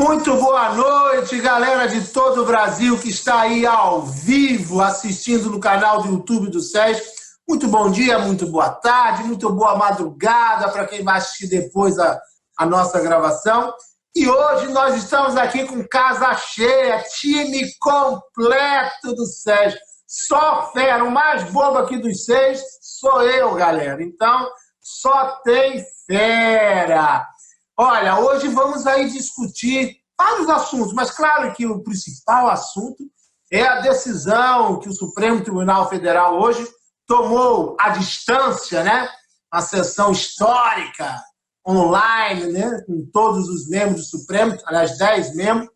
Muito boa noite, galera de todo o Brasil que está aí ao vivo assistindo no canal do YouTube do SESC. Muito bom dia, muito boa tarde, muito boa madrugada para quem vai assistir depois a nossa gravação. E hoje nós estamos aqui com casa cheia, time completo do SESC. Só fera, o mais bobo aqui dos seis sou eu, galera. Então, só tem fera. Olha, hoje vamos aí discutir vários assuntos, mas claro que o principal assunto é a decisão que o Supremo Tribunal Federal hoje tomou à distância, né? Uma sessão histórica, online, né? Com todos os membros do Supremo, aliás, 10 membros,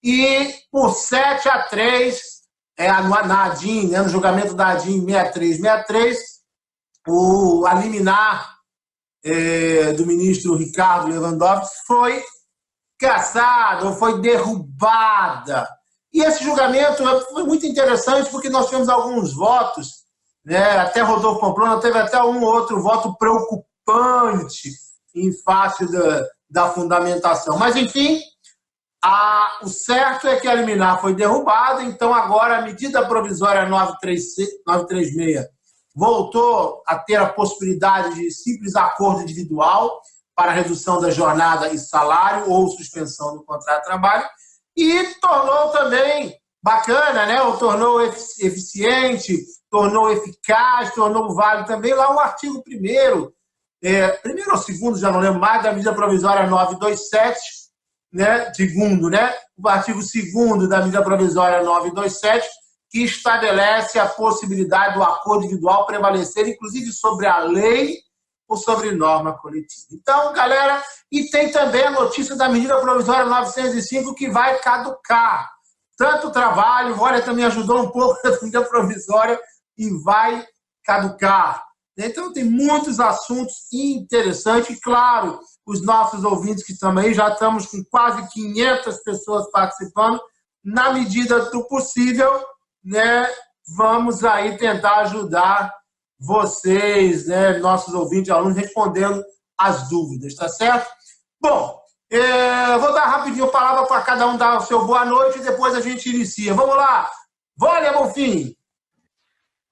e por 7-3, na ADIM, né? No julgamento da ADIM 6363, a liminar do ministro Ricardo Lewandowski foi cassada ou foi derrubada. E esse julgamento foi muito interessante porque nós tivemos alguns votos, né? Até Rodolfo Pamplona teve até um outro voto preocupante em face da fundamentação. Mas, enfim, o certo é que a liminar foi derrubada, então agora a medida provisória 936 voltou a ter a possibilidade de simples acordo individual para redução da jornada e salário ou suspensão do contrato de trabalho e tornou também bacana, né? Ou tornou eficiente, tornou eficaz, tornou válido também lá o artigo 1º, primeiro ou segundo, já não lembro mais, da medida provisória 927, né? Segundo, né? O artigo 2º da medida provisória 927, que estabelece a possibilidade do acordo individual prevalecer, inclusive sobre a lei ou sobre norma coletiva. Então, galera, e tem também a notícia da medida provisória 905 que vai caducar. Tanto o trabalho, o Olha também ajudou um pouco na medida provisória e vai caducar. Então, tem muitos assuntos interessantes. E, claro, os nossos ouvintes que estão aí, já estamos com quase 500 pessoas participando. Na medida do possível, né, vamos aí tentar ajudar vocês, né, nossos ouvintes, alunos, respondendo as dúvidas, tá certo? Bom, vou dar rapidinho a palavra para cada um dar o seu boa noite e depois a gente inicia. Vamos lá! Vânia Bonfim!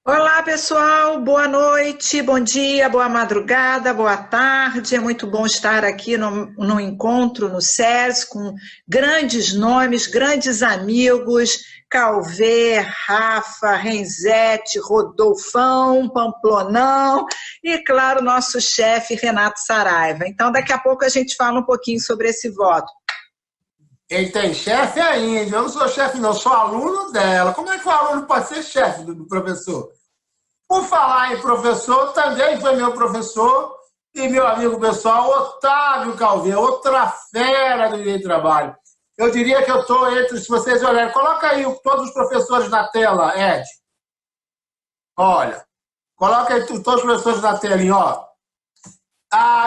Olá, pessoal, boa noite, bom dia, boa madrugada, boa tarde. É muito bom estar aqui no encontro no SESC com grandes nomes, grandes amigos, Calvé, Rafa, Renzete, Rodolfão, Pamplonão e, claro, nosso chefe Renato Saraiva. Então, daqui a pouco a gente fala um pouquinho sobre esse voto. Ele tem chefe ainda, eu não sou chefe não, sou aluno dela. Como é que o aluno pode ser chefe do professor? Por falar em professor, também foi meu professor e meu amigo pessoal, Otávio Calvé, outra fera do direito do trabalho. Eu diria que eu estou entre, se vocês olharem, coloca aí todos os professores na tela, Ed. Olha, coloca aí todos os professores na telinha, ó.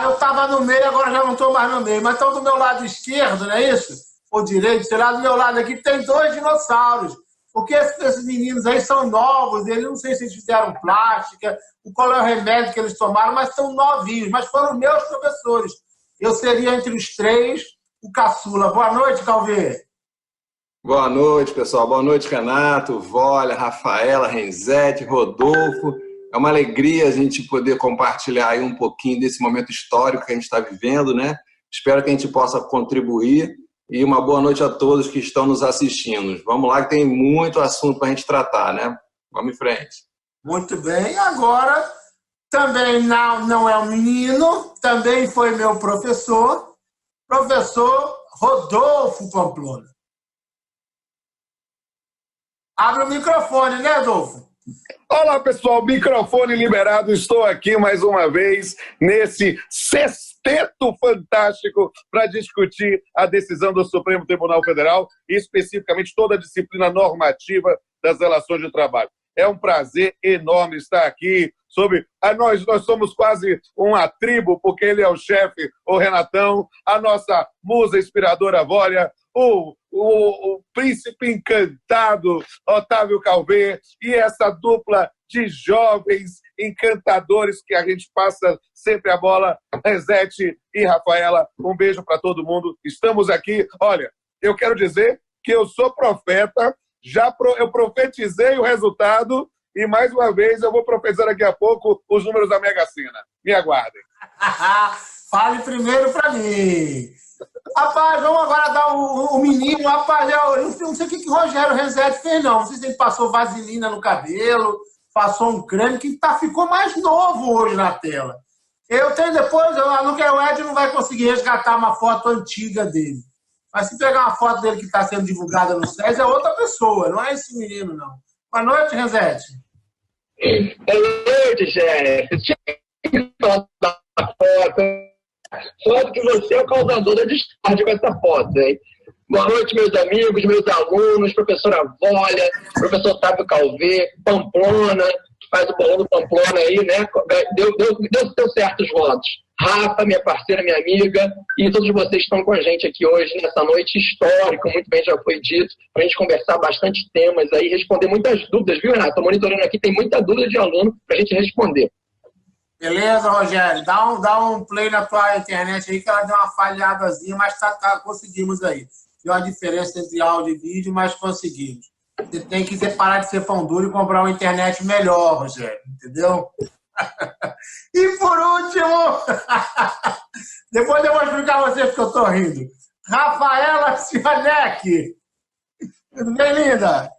Eu estava no meio, agora já não estou mais no meio, mas estão do meu lado esquerdo, não é isso? Ou direito, sei lá, do meu lado aqui tem 2 dinossauros. Porque esses meninos aí são novos, eles não sei se eles fizeram plástica, qual é o remédio que eles tomaram, mas estão novinhos, mas foram meus professores. Eu seria entre os 3 o caçula. Boa noite, Calvé. Boa noite, pessoal. Boa noite, Renato, Vólia, Rafaela, Renzete, Rodolfo. É uma alegria a gente poder compartilhar aí um pouquinho desse momento histórico que a gente está vivendo, né? Espero que a gente possa contribuir. E uma boa noite a todos que estão nos assistindo. Vamos lá que tem muito assunto para a gente tratar, né? Vamos em frente. Muito bem. E agora, também não é um menino, também foi meu professor Rodolfo Pamplona. Abre o microfone, né, Adolfo? Olá, pessoal. Microfone liberado. Estou aqui mais uma vez nesse sexteto fantástico para discutir a decisão do Supremo Tribunal Federal e especificamente toda a disciplina normativa das relações de trabalho. É um prazer enorme estar aqui. Nós somos quase uma tribo, porque ele é o chefe, o Renatão, a nossa musa inspiradora Vólia, o príncipe encantado Otávio Calvé e essa dupla de jovens encantadores que a gente passa sempre a bola, Renzete e Rafaela. Um beijo para todo mundo. Estamos aqui, olha, eu quero dizer que eu sou profeta, eu profetizei o resultado e, mais uma vez, eu vou profetizar daqui a pouco os números da Mega Sena. Me aguardem. Fale primeiro para mim. Rapaz, vamos agora dar o menino. Rapaz, eu não sei o que o Rogério Renzetti fez, não. Não sei se ele passou vaselina no cabelo, passou um creme, que ficou mais novo hoje na tela. Eu tenho depois, o Ed não vai conseguir resgatar uma foto antiga dele. Mas se pegar uma foto dele que está sendo divulgada no SES, é outra pessoa, não é esse menino, não. Boa noite, Renzetti. Boa noite, chefe. Tinha que falar da foto. Foto que você é o causador da discórdia com essa foto, hein? Boa noite, meus amigos, meus alunos, professora Vólia, professor Otávio Calvê, Pamplona, que faz o bolão do Pamplona aí, né? Deu certo os votos. Rafa, minha parceira, minha amiga, e todos vocês que estão com a gente aqui hoje, nessa noite histórica, muito bem já foi dito, para a gente conversar bastante temas aí, responder muitas dúvidas, viu, Renato? Estou monitorando aqui, tem muita dúvida de aluno para a gente responder. Beleza, Rogério. Dá um play na tua internet aí, que ela deu uma falhadazinha, mas conseguimos aí. Deu uma diferença entre áudio e vídeo, mas conseguimos. Você tem que parar de ser pão duro e comprar uma internet melhor, Rogério. Entendeu? E por último, depois eu vou explicar a vocês porque eu estou rindo. Rafaela Cionek. Tudo bem, linda?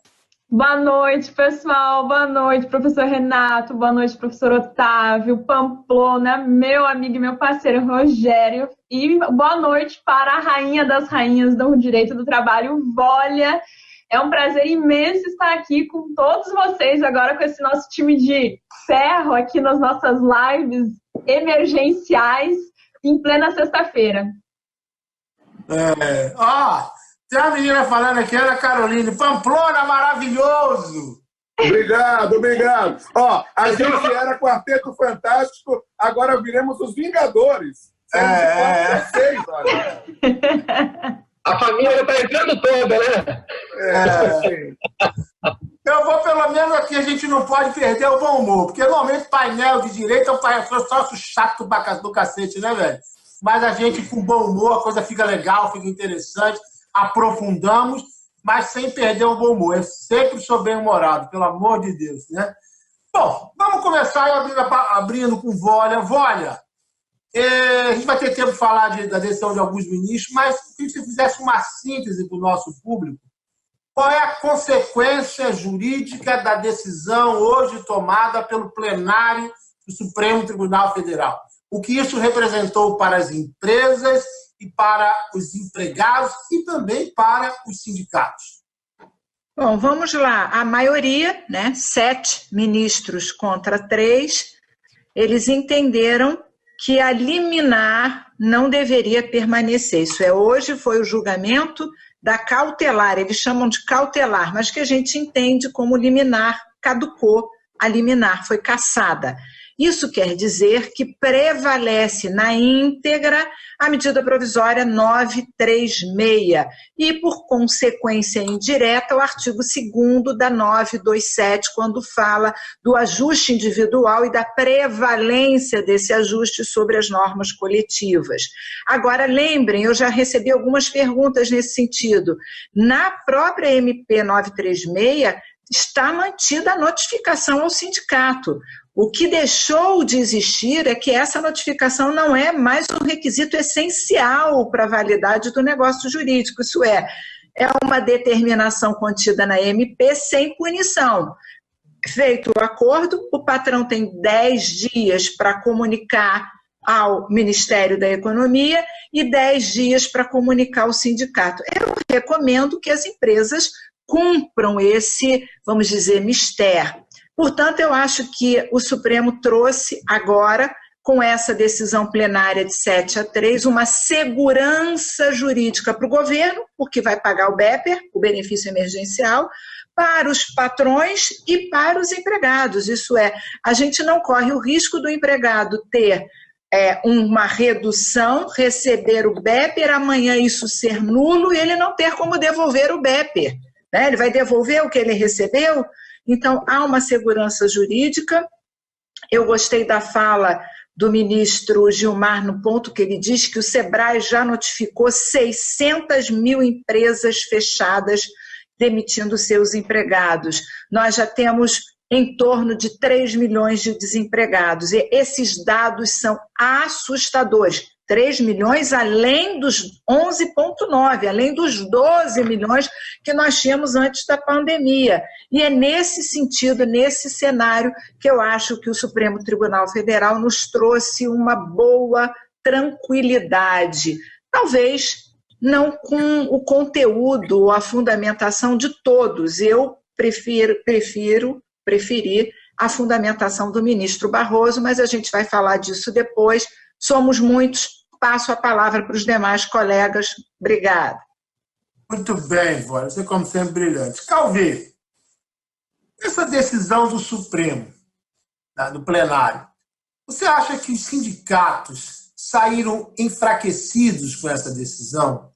Boa noite, pessoal. Boa noite, professor Renato. Boa noite, professor Otávio, Pamplona, meu amigo e meu parceiro Rogério. E boa noite para a rainha das rainhas do direito do trabalho, Vólia. É um prazer imenso estar aqui com todos vocês agora com esse nosso time de ferro aqui nas nossas lives emergenciais em plena sexta-feira. Tem uma menina falando aqui, Ana Caroline. Pamplona, maravilhoso! Obrigado. A gente era Quarteto Fantástico, agora viremos os Vingadores. Vocês, olha. A família está entrando toda, né? Eu vou, pelo menos aqui, a gente não pode perder o bom humor, porque normalmente painel de direito é um troço chato do cacete, né, velho? Mas a gente, com bom humor, a coisa fica legal, fica interessante, aprofundamos, mas sem perder o bom humor. Eu sempre sou bem-humorado, pelo amor de Deus, né? Bom, vamos começar abrindo com Vólia. Vólia, a gente vai ter tempo de falar da decisão de alguns ministros, mas se você fizesse uma síntese para o nosso público, qual é a consequência jurídica da decisão hoje tomada pelo plenário do Supremo Tribunal Federal? O que isso representou para as empresas e para os empregados e também para os sindicatos? Bom, vamos lá. A maioria, 7 ministros contra 3, eles entenderam que a liminar não deveria permanecer. Isso hoje foi o julgamento da cautelar, eles chamam de cautelar, mas que a gente entende como liminar, caducou, a liminar foi cassada. Isso quer dizer que prevalece na íntegra a medida provisória 936 e, por consequência indireta, o artigo 2º da 927, quando fala do ajuste individual e da prevalência desse ajuste sobre as normas coletivas. Agora, lembrem, eu já recebi algumas perguntas nesse sentido. Na própria MP 936, está mantida a notificação ao sindicato. O que deixou de existir é que essa notificação não é mais um requisito essencial para a validade do negócio jurídico. Isso é uma determinação contida na MP sem punição. Feito o acordo, o patrão tem 10 dias para comunicar ao Ministério da Economia e 10 dias para comunicar ao sindicato. Eu recomendo que as empresas cumpram esse, vamos dizer, mistério. Portanto, eu acho que o Supremo trouxe agora, com essa decisão plenária de 7-3, uma segurança jurídica para o governo, porque vai pagar o BEPER, o benefício emergencial, para os patrões e para os empregados. Isso é, a gente não corre o risco do empregado ter uma redução, receber o BEPER, amanhã isso ser nulo e ele não ter como devolver o BEPER. Ele vai devolver o que ele recebeu? Então, há uma segurança jurídica. Eu gostei da fala do ministro Gilmar no ponto que ele diz que o Sebrae já notificou 600 mil empresas fechadas demitindo seus empregados. Nós já temos em torno de 3 milhões de desempregados. E esses dados são assustadores. 3 milhões além dos 11,9, além dos 12 milhões que nós tínhamos antes da pandemia. E é nesse sentido, nesse cenário, que eu acho que o Supremo Tribunal Federal nos trouxe uma boa tranquilidade. Talvez não com o conteúdo ou a fundamentação de todos. Eu preferi a fundamentação do ministro Barroso, mas a gente vai falar disso depois. Somos muitos. Passo a palavra para os demais colegas. Obrigada. Muito bem, Vólia. Você, como sempre, brilhante. Calvi, essa decisão do Supremo, do plenário, você acha que os sindicatos saíram enfraquecidos com essa decisão?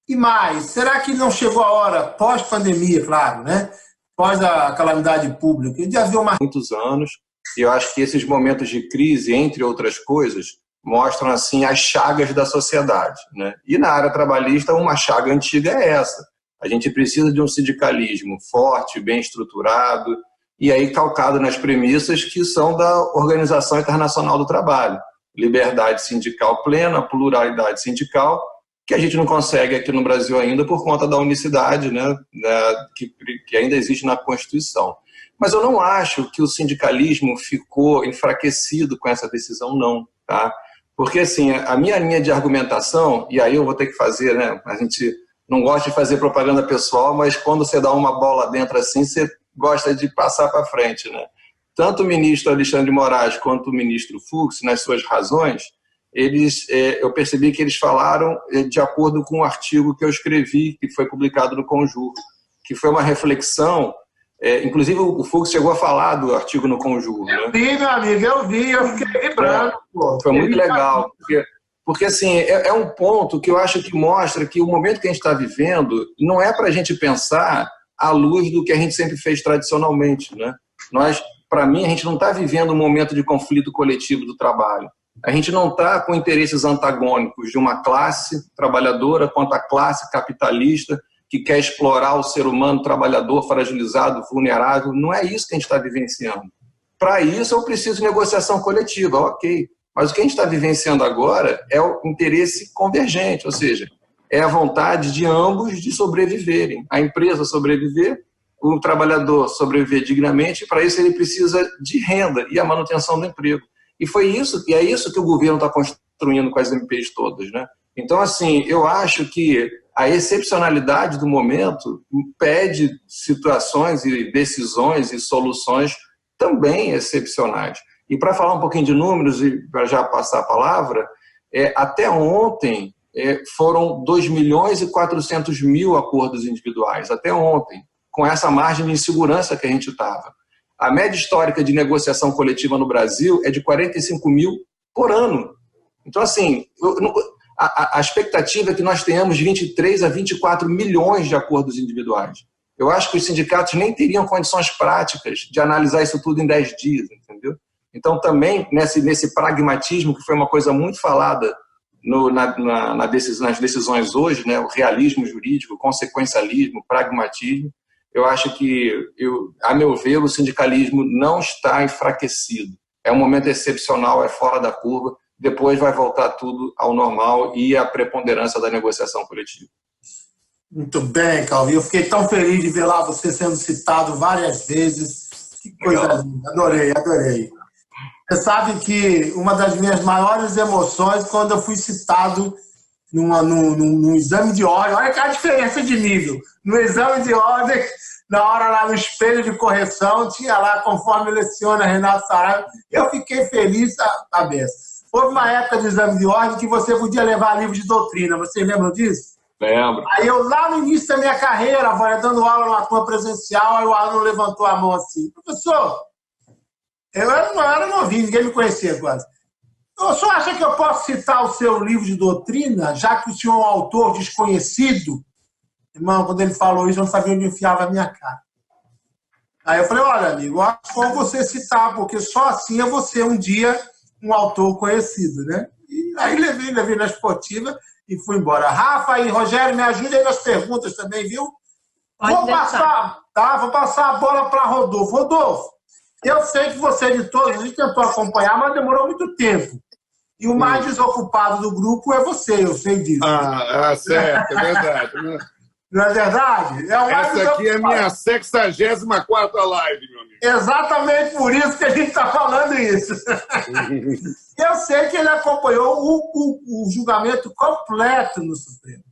E mais, será que não chegou a hora, pós-pandemia, claro, né? Pós a calamidade pública, de haver uma... Muitos anos, e eu acho que esses momentos de crise, entre outras coisas, mostram assim as chagas da sociedade, né? E na área trabalhista, uma chaga antiga é essa. A gente precisa de um sindicalismo forte, bem estruturado, e aí calcado nas premissas que são da Organização Internacional do Trabalho. Liberdade sindical plena, pluralidade sindical, que a gente não consegue aqui no Brasil ainda por conta da unicidade, né, que ainda existe na Constituição. Mas eu não acho que o sindicalismo ficou enfraquecido com essa decisão, não, tá? Porque, assim, a minha linha de argumentação, e aí eu vou ter que fazer, né, a gente não gosta de fazer propaganda pessoal, mas quando você dá uma bola dentro assim, você gosta de passar para frente, né? Tanto o ministro Alexandre de Moraes quanto o ministro Fux, nas suas razões, eu percebi que eles falaram de acordo com um artigo que eu escrevi, que foi publicado no Conjur, que foi uma reflexão, inclusive o Fux chegou a falar do artigo no Conjur. Né? Eu vi, meu amigo, eu fiquei lembrando. Foi muito legal, porque assim, é um ponto que eu acho que mostra que o momento que a gente está vivendo não é para a gente pensar à luz do que a gente sempre fez tradicionalmente. Né? Para mim, a gente não está vivendo um momento de conflito coletivo do trabalho. A gente não está com interesses antagônicos de uma classe trabalhadora contra a classe capitalista que quer explorar o ser humano trabalhador, fragilizado, vulnerável. Não é isso que a gente está vivenciando. Para isso, eu preciso de negociação coletiva, ok. Mas o que a gente está vivenciando agora é o interesse convergente, ou seja, é a vontade de ambos de sobreviverem. A empresa sobreviver, o trabalhador sobreviver dignamente, e para isso ele precisa de renda e a manutenção do emprego. E é isso que o governo está construindo com as MPs todas, né? Então, assim, eu acho que a excepcionalidade do momento impede situações e decisões e soluções também excepcionais. E para falar um pouquinho de números e para já passar a palavra, até ontem foram 2.400.000 acordos individuais, até ontem, com essa margem de insegurança que a gente estava. A média histórica de negociação coletiva no Brasil é de 45.000 por ano. Então, assim, a expectativa é que nós tenhamos 23 a 24 milhões de acordos individuais. Eu acho que os sindicatos nem teriam condições práticas de analisar isso tudo em 10 dias, entendeu? Então, também, nesse pragmatismo, que foi uma coisa muito falada nas decisões hoje, né, o realismo jurídico, o consequencialismo, o pragmatismo, eu acho que, a meu ver, o sindicalismo não está enfraquecido. É um momento excepcional, é fora da curva, depois vai voltar tudo ao normal e à preponderância da negociação coletiva. Muito bem, Calvi. Eu fiquei tão feliz de ver lá você sendo citado várias vezes. Que coisa linda. Adorei. Você sabe que uma das minhas maiores emoções quando eu fui citado num exame de ordem. Olha que a diferença de nível. No exame de ordem, na hora lá no espelho de correção, tinha lá, conforme leciona Renato Saraiva, eu fiquei feliz a cabeça. Houve uma época do exame de ordem que você podia levar livro de doutrina. Vocês lembram disso? Lembro. Aí eu, lá no início da minha carreira, dando aula numa turma presencial, aí o aluno levantou a mão assim: professor, eu era novinho, ninguém me conhecia quase. O senhor acha que eu posso citar o seu livro de doutrina, já que o senhor é um autor desconhecido? Irmão, quando ele falou isso, eu não sabia onde enfiava a minha cara. Aí eu falei: olha, amigo, eu acho bom você citar, porque só assim eu vou ser um dia um autor conhecido, né? E aí levei na esportiva e fui embora. Rafa e Rogério, me ajudem aí nas perguntas também, viu? Vou passar a bola para Rodolfo. Rodolfo, eu sei que você de todos, a gente tentou acompanhar, mas demorou muito tempo. E o mais desocupado do grupo é você, eu sei disso. Certo, é verdade. Não é verdade? Essa aqui é a minha 64ª live, meu amigo. Exatamente por isso que a gente está falando isso. Eu sei que ele acompanhou o julgamento completo no Supremo.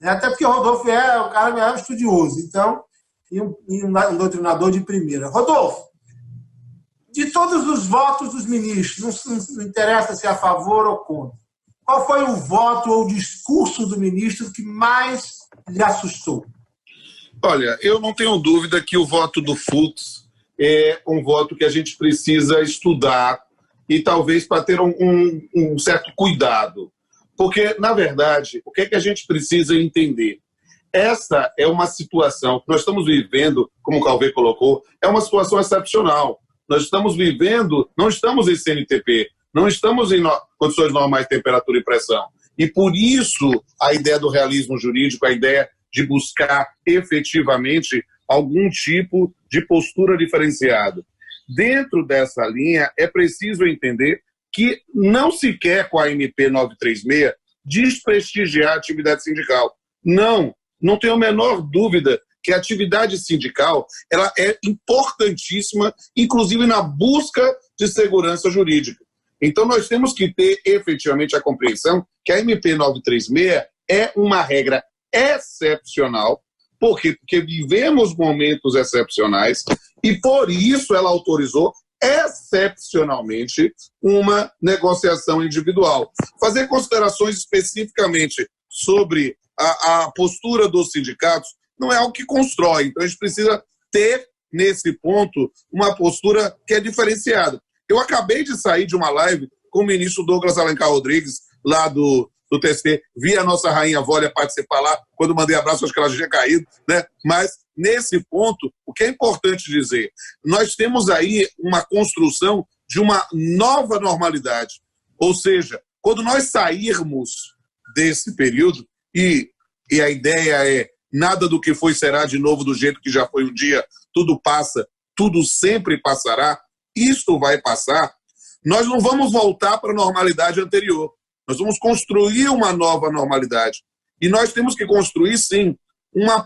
Até porque o Rodolfo é um cara estudioso, então, e um doutrinador de primeira. Rodolfo, de todos os votos dos ministros, não interessa se é a favor ou contra, qual foi o voto ou o discurso do ministro que mais lhe assustou? Olha, eu não tenho dúvida que o voto do Fux é um voto que a gente precisa estudar e talvez para ter um certo cuidado. Porque, na verdade, o que é que a gente precisa entender? Essa é uma situação que nós estamos vivendo, como o Calvé colocou, é uma situação excepcional. Nós estamos vivendo, não estamos em CNTP, não estamos em condições normais de temperatura e pressão. E por isso a ideia do realismo jurídico, a ideia de buscar efetivamente algum tipo de postura diferenciada. Dentro dessa linha, é preciso entender que não se quer, com a MP 936, desprestigiar a atividade sindical. Não tenho a menor dúvida que a atividade sindical ela é importantíssima, inclusive na busca de segurança jurídica. Então, nós temos que ter efetivamente a compreensão que a MP 936 é uma regra excepcional. Por quê? Porque vivemos momentos excepcionais e, por isso, ela autorizou excepcionalmente uma negociação individual. Fazer considerações especificamente sobre a postura dos sindicatos não é algo que constrói. Então, a gente precisa ter, nesse ponto, uma postura que é diferenciada. Eu acabei de sair de uma live com o ministro Douglas Alencar Rodrigues, lá do TST. Vi a nossa rainha Vólia participar lá. Quando mandei abraço, acho que ela já tinha caído, né? Mas, nesse ponto, o que é importante dizer? Nós temos aí uma construção de uma nova normalidade. Ou seja, quando nós sairmos desse período, e a ideia é nada do que foi será de novo do jeito que já foi um dia, tudo passa, tudo sempre passará, isto vai passar, nós não vamos voltar para a normalidade anterior. Nós vamos construir uma nova normalidade. E nós temos que construir, sim, uma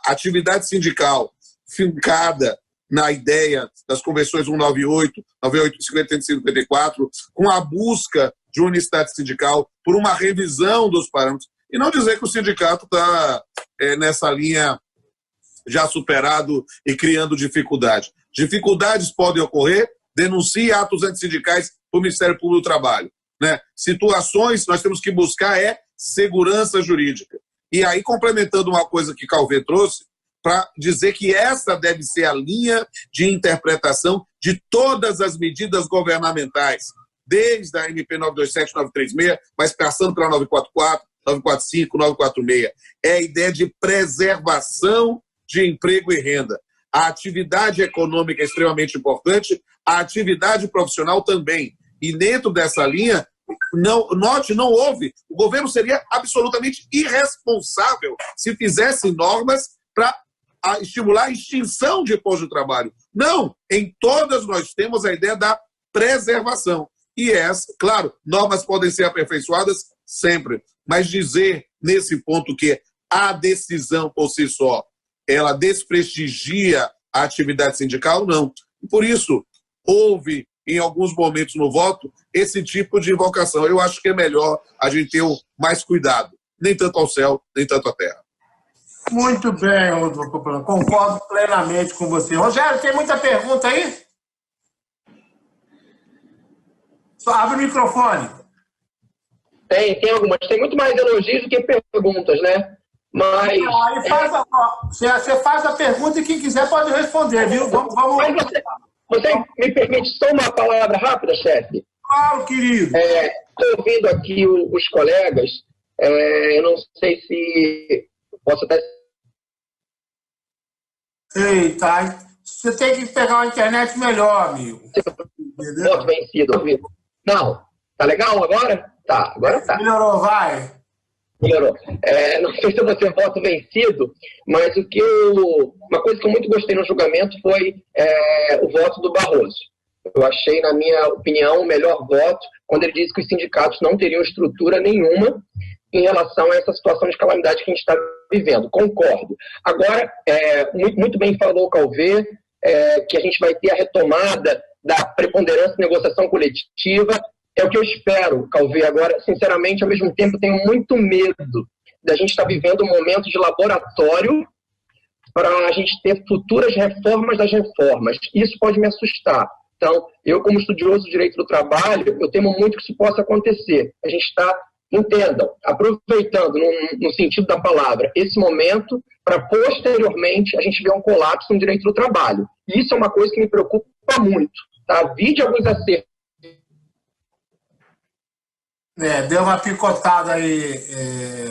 atividade sindical fincada na ideia das convenções 198, 98, 50, 54, com a busca de unicidade sindical, por uma revisão dos parâmetros. E não dizer que o sindicato está nessa linha já superado e criando dificuldade. Dificuldades podem ocorrer, denuncie atos antissindicais para o Ministério Público do Trabalho. Né? Situações nós temos que buscar segurança jurídica. E aí, complementando uma coisa que Calvé trouxe, para dizer que essa deve ser a linha de interpretação de todas as medidas governamentais, desde a MP 927, 936, mas passando pela 944, 945, 946. É a ideia de preservação de emprego e renda. A atividade econômica é extremamente importante, a atividade profissional também. E dentro dessa linha, não houve. O governo seria absolutamente irresponsável se fizesse normas para estimular a extinção de postos de trabalho. Não, em todas nós temos a ideia da preservação. E claro, normas podem ser aperfeiçoadas sempre, mas dizer nesse ponto que a decisão por si só, ela desprestigia a atividade sindical, não. Por isso, houve, em alguns momentos no voto, esse tipo de invocação. Eu acho que é melhor a gente ter mais cuidado. Nem tanto ao céu, nem tanto à terra. Muito bem, Rodolfo. Concordo plenamente com você. Rogério, tem muita pergunta aí? Só abre o microfone. Tem algumas. Tem muito mais elogios do que perguntas, né? Mas... Você faz a pergunta e quem quiser pode responder, viu? Vamos... Você me permite só uma palavra rápida, chefe? Claro, querido. Estou ouvindo aqui os colegas. Eu não sei se posso até... Eita, você tem que pegar uma internet melhor, amigo. Voto vencido, ouvido. Não. Tá legal agora? Tá, agora tá. Melhorou, vai. Melhorou. Não sei se eu vou ter voto vencido, mas uma coisa que eu muito gostei no julgamento foi o voto do Barroso. Eu achei, na minha opinião, o melhor voto quando ele disse que os sindicatos não teriam estrutura nenhuma em relação a essa situação de calamidade que a gente está vivendo. Concordo. Agora, muito bem falou o Calvé, que a gente vai ter a retomada da preponderância de negociação coletiva. É o que eu espero, Calvé. Agora, sinceramente, ao mesmo tempo, tenho muito medo da gente estar vivendo um momento de laboratório para a gente ter futuras reformas das reformas. Isso pode me assustar. Então, eu, como estudioso do direito do trabalho, eu temo muito que isso possa acontecer. A gente está, entendam, aproveitando, no sentido da palavra, esse momento para, posteriormente, a gente ver um colapso no direito do trabalho. E isso é uma coisa que me preocupa muito. Tá? Vide alguns acertos. Deu uma picotada aí,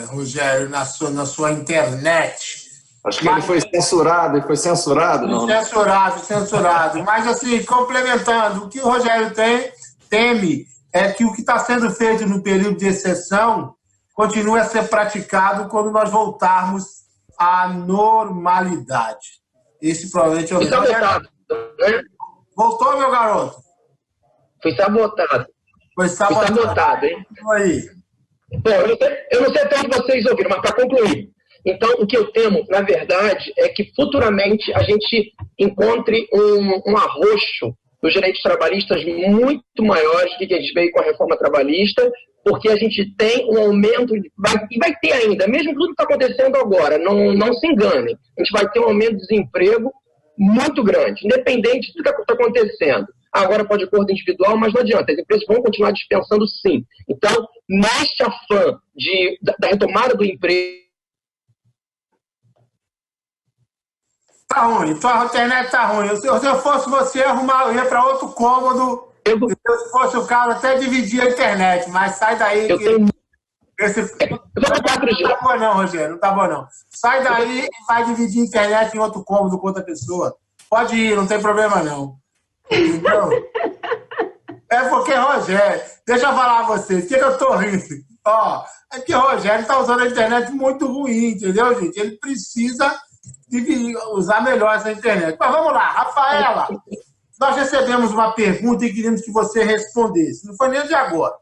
Rogério, na sua internet. Acho que ele foi censurado, não? Censurado. Mas, assim, complementando, o que o Rogério teme é que o que está sendo feito no período de exceção continue a ser praticado quando nós voltarmos à normalidade. Esse provavelmente é o... Foi sabotado, né? Voltou, meu garoto? Foi sabotado. Foi sabotado, hein? Aí. Bom, eu não sei até onde vocês ouviram, mas para concluir. Então, o que eu temo, na verdade, é que futuramente a gente encontre um arroxo dos direitos trabalhistas muito maiores do que a gente veio com a reforma trabalhista, porque a gente tem um aumento, e vai ter ainda, mesmo tudo que está acontecendo agora, não se enganem, a gente vai ter um aumento de desemprego muito grande, independente de tudo que está acontecendo. Agora pode acordo individual, mas não adianta, as empresas vão continuar dispensando sim. Então, neste afã da retomada do emprego, tá ruim, tua internet tá ruim. Se eu fosse você, eu ia para outro cômodo. Se fosse o caso, até dividir a internet, mas sai daí. Não tá bom não, Rogério, não tá bom não. Sai daí e vai dividir a internet em outro cômodo com outra pessoa. Pode ir, não tem problema não. Entendeu? É porque, Rogério, deixa eu falar a vocês, o que eu tô rindo? É que o Rogério tá usando a internet muito ruim, entendeu, gente? Ele precisa usar melhor essa internet. Mas vamos lá, Rafaela, nós recebemos uma pergunta e queríamos que você respondesse. Não foi nem de agora.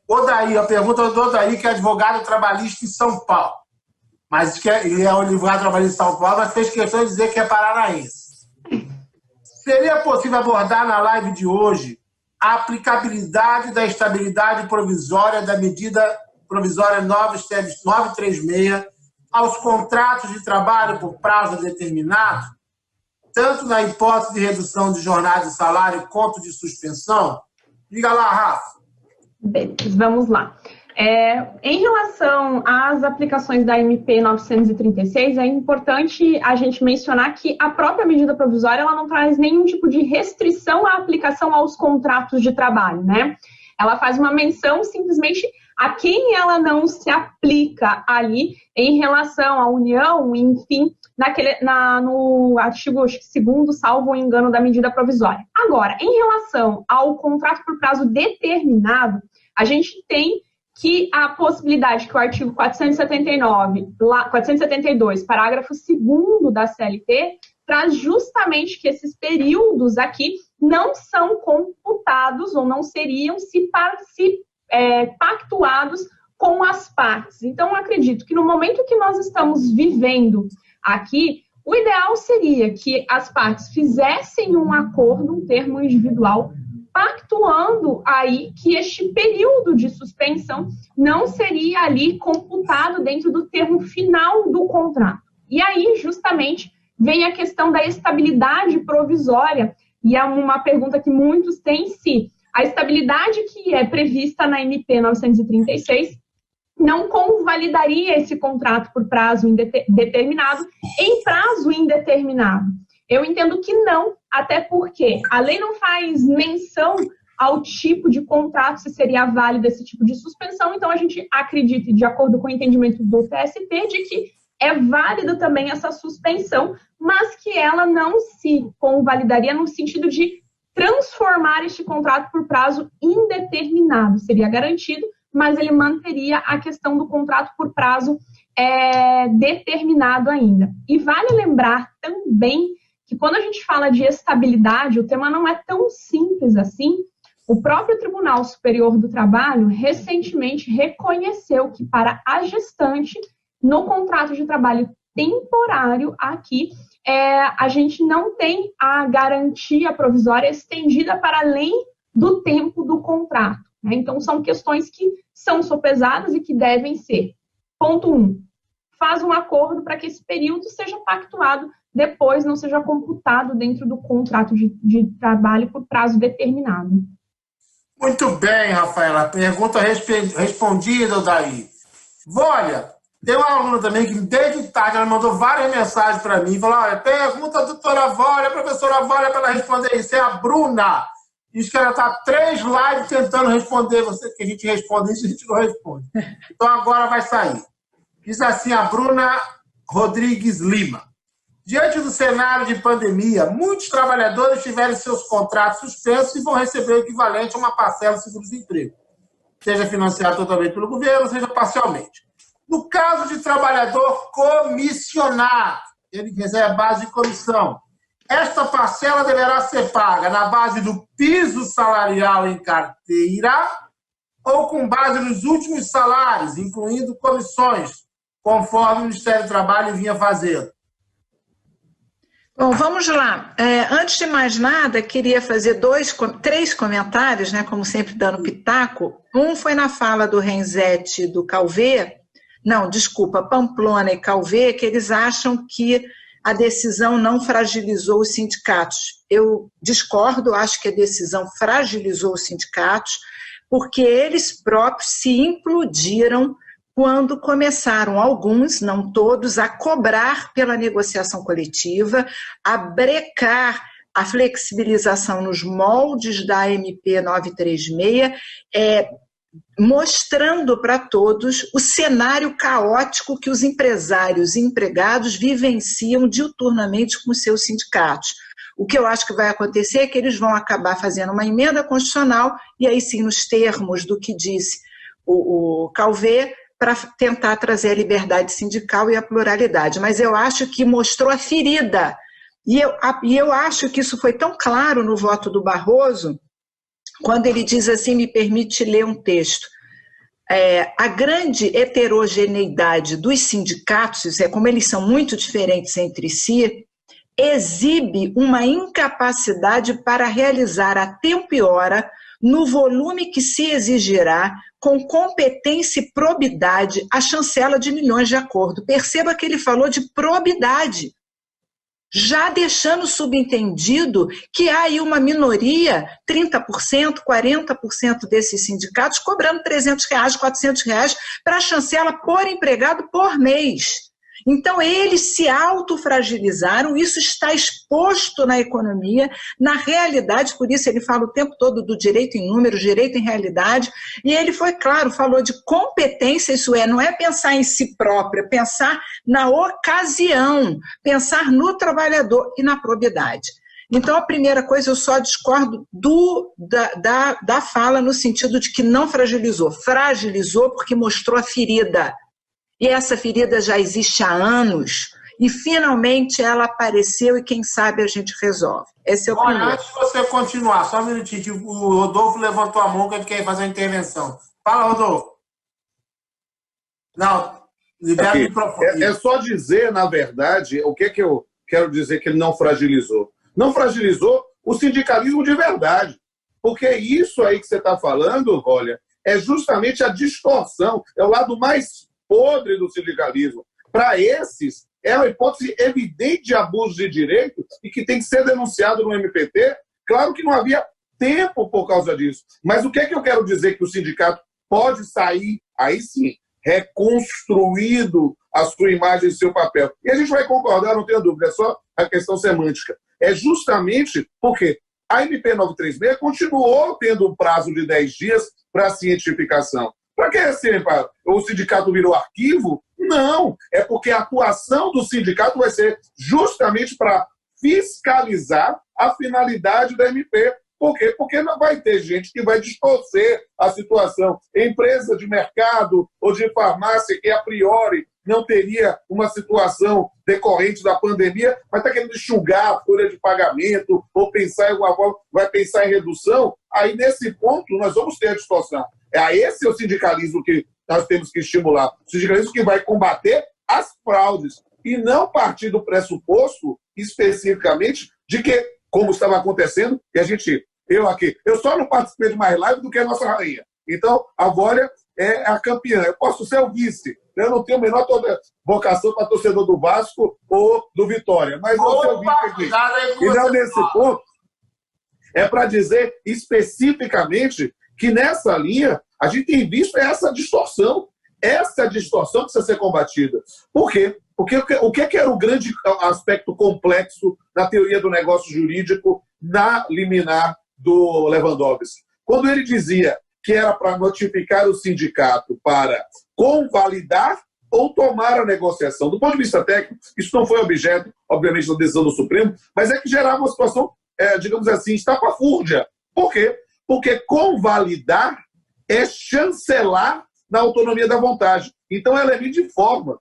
Odaí, a pergunta do Odaí, que é advogado trabalhista em São Paulo. Mas ele é advogado trabalhista em São Paulo, mas fez questão de dizer que é paranaense. Seria possível abordar na live de hoje a aplicabilidade da estabilidade provisória da medida provisória 936 aos contratos de trabalho por prazo determinado, tanto na hipótese de redução de jornada e salário quanto de suspensão? Diga lá, Rafa. Beleza, vamos lá. Em relação às aplicações da MP 936, é importante a gente mencionar que a própria medida provisória ela não traz nenhum tipo de restrição à aplicação aos contratos de trabalho, né? Ela faz uma menção simplesmente a quem ela não se aplica ali em relação à União, enfim, no artigo 2º, salvo o engano, da medida provisória. Agora, em relação ao contrato por prazo determinado, a gente tem que a possibilidade que o artigo 472, parágrafo 2º da CLT, traz justamente que esses períodos aqui não são computados ou não seriam pactuados com as partes. Então, eu acredito que no momento que nós estamos vivendo aqui, o ideal seria que as partes fizessem um acordo, um termo individual, pactuando aí que este período de suspensão não seria ali computado dentro do termo final do contrato. E aí, justamente, vem a questão da estabilidade provisória, e é uma pergunta que muitos têm se a estabilidade que é prevista na MP 936 não convalidaria esse contrato por prazo determinado em prazo indeterminado. Eu entendo que não, até porque a lei não faz menção ao tipo de contrato, se seria válido esse tipo de suspensão, então a gente acredita, de acordo com o entendimento do TST, de que é válida também essa suspensão, mas que ela não se convalidaria no sentido de transformar este contrato por prazo indeterminado. Seria garantido, mas ele manteria a questão do contrato por prazo determinado ainda. E vale lembrar também que quando a gente fala de estabilidade, o tema não é tão simples assim. O próprio Tribunal Superior do Trabalho recentemente reconheceu que para a gestante, no contrato de trabalho temporário aqui, a gente não tem a garantia provisória estendida para além do tempo do contrato, né? Então, são questões que são sopesadas e que devem ser. Ponto 1. Faz um acordo para que esse período seja pactuado, depois não seja computado dentro do contrato de trabalho por prazo determinado. Muito bem, Rafaela. Pergunta respondida, Daí. Olha, tem uma aluna também que desde tarde ela mandou várias mensagens para mim. Falou, olha, pergunta a doutora Vólia, a professora Vólia, para ela responder isso. É a Bruna. Diz que ela está 3 lives tentando responder você, que a gente responde isso e a gente não responde. Então agora vai sair. Diz assim a Bruna Rodrigues Lima. Diante do cenário de pandemia, muitos trabalhadores tiveram seus contratos suspensos e vão receber o equivalente a uma parcela de seguro-desemprego, seja financiado totalmente pelo governo, seja parcialmente. No caso de trabalhador comissionado, ele recebe a base de comissão. Esta parcela deverá ser paga na base do piso salarial em carteira ou com base nos últimos salários, incluindo comissões, conforme o Ministério do Trabalho vinha fazendo. Bom, vamos lá. Antes de mais nada, queria fazer 3 comentários, né, como sempre dando pitaco. Um foi na fala do Renzete e do Calvé, Pamplona e Calvé, que eles acham que a decisão não fragilizou os sindicatos. Eu discordo, acho que a decisão fragilizou os sindicatos, porque eles próprios se implodiram quando começaram alguns, não todos, a cobrar pela negociação coletiva, a brecar a flexibilização nos moldes da MP 936, mostrando para todos o cenário caótico que os empresários e empregados vivenciam diuturnamente com seus sindicatos. O que eu acho que vai acontecer é que eles vão acabar fazendo uma emenda constitucional, e aí sim, nos termos do que disse o Calvé, para tentar trazer a liberdade sindical e a pluralidade. Mas eu acho que mostrou a ferida. E eu acho que isso foi tão claro no voto do Barroso, quando ele diz assim, me permite ler um texto. A grande heterogeneidade dos sindicatos, como eles são muito diferentes entre si, exibe uma incapacidade para realizar a tempo e hora, no volume que se exigirá, com competência e probidade, a chancela de milhões de acordo. Perceba que ele falou de probidade, já deixando subentendido que há aí uma minoria, 30%, 40% desses sindicatos, cobrando R$300, R$400 para a chancela por empregado por mês. Então, eles se autofragilizaram, isso está exposto na economia, na realidade, por isso ele fala o tempo todo do direito em números, direito em realidade, e ele foi claro, falou de competência, isso não é pensar em si próprio, é pensar na ocasião, pensar no trabalhador e na probidade. Então, a primeira coisa, eu só discordo da fala no sentido de que não fragilizou. Fragilizou porque mostrou a ferida. E essa ferida já existe há anos, e finalmente ela apareceu e quem sabe a gente resolve. Esse é o primeiro. Antes de você continuar, só um minutinho, que o Rodolfo levantou a mão que ele quer fazer a intervenção. Fala, Rodolfo. Não, libera o microfone. É só dizer, na verdade, o que eu quero dizer que ele não fragilizou. Não fragilizou o sindicalismo de verdade. Porque isso aí que você está falando, olha, é justamente a distorção, é o lado mais podre do sindicalismo. Para esses, é uma hipótese evidente de abuso de direito e que tem que ser denunciado no MPT. Claro que não havia tempo por causa disso. Mas o que é que eu quero dizer? Que o sindicato pode sair, aí sim, reconstruído a sua imagem e seu papel. E a gente vai concordar, não tenho dúvida, é só a questão semântica. É justamente porque a MP 936 continuou tendo um prazo de 10 dias para cientificação. Para que o sindicato virou arquivo? Não, é porque a atuação do sindicato vai ser justamente para fiscalizar a finalidade da MP. Por quê? Porque não vai ter gente que vai distorcer a situação. Empresa de mercado ou de farmácia que, a priori, não teria uma situação decorrente da pandemia, vai estar querendo enxugar a folha de pagamento ou pensar em alguma forma, vai pensar em redução. Aí, nesse ponto, nós vamos ter a distorção. Esse é o sindicalismo que nós temos que estimular. O sindicalismo que vai combater as fraudes e não partir do pressuposto, especificamente, de que, como estava acontecendo, e eu só não participei de mais live do que a nossa rainha. Então, a Vólia é a campeã. Eu posso ser o vice. Eu não tenho a menor vocação para torcedor do Vasco ou do Vitória, mas vou ser o vice aqui. E não nesse ponto, é para dizer especificamente que nessa linha a gente tem visto essa distorção. Essa distorção precisa ser combatida. Por quê? Porque o que era o grande aspecto complexo na teoria do negócio jurídico na liminar do Lewandowski? Quando ele dizia que era para notificar o sindicato para convalidar ou tomar a negociação. Do ponto de vista técnico, isso não foi objeto, obviamente, da decisão do Supremo, mas é que gerava uma situação, digamos assim, estapafúrdia. Por quê? Porque convalidar é chancelar na autonomia da vontade. Então, é elemento de forma.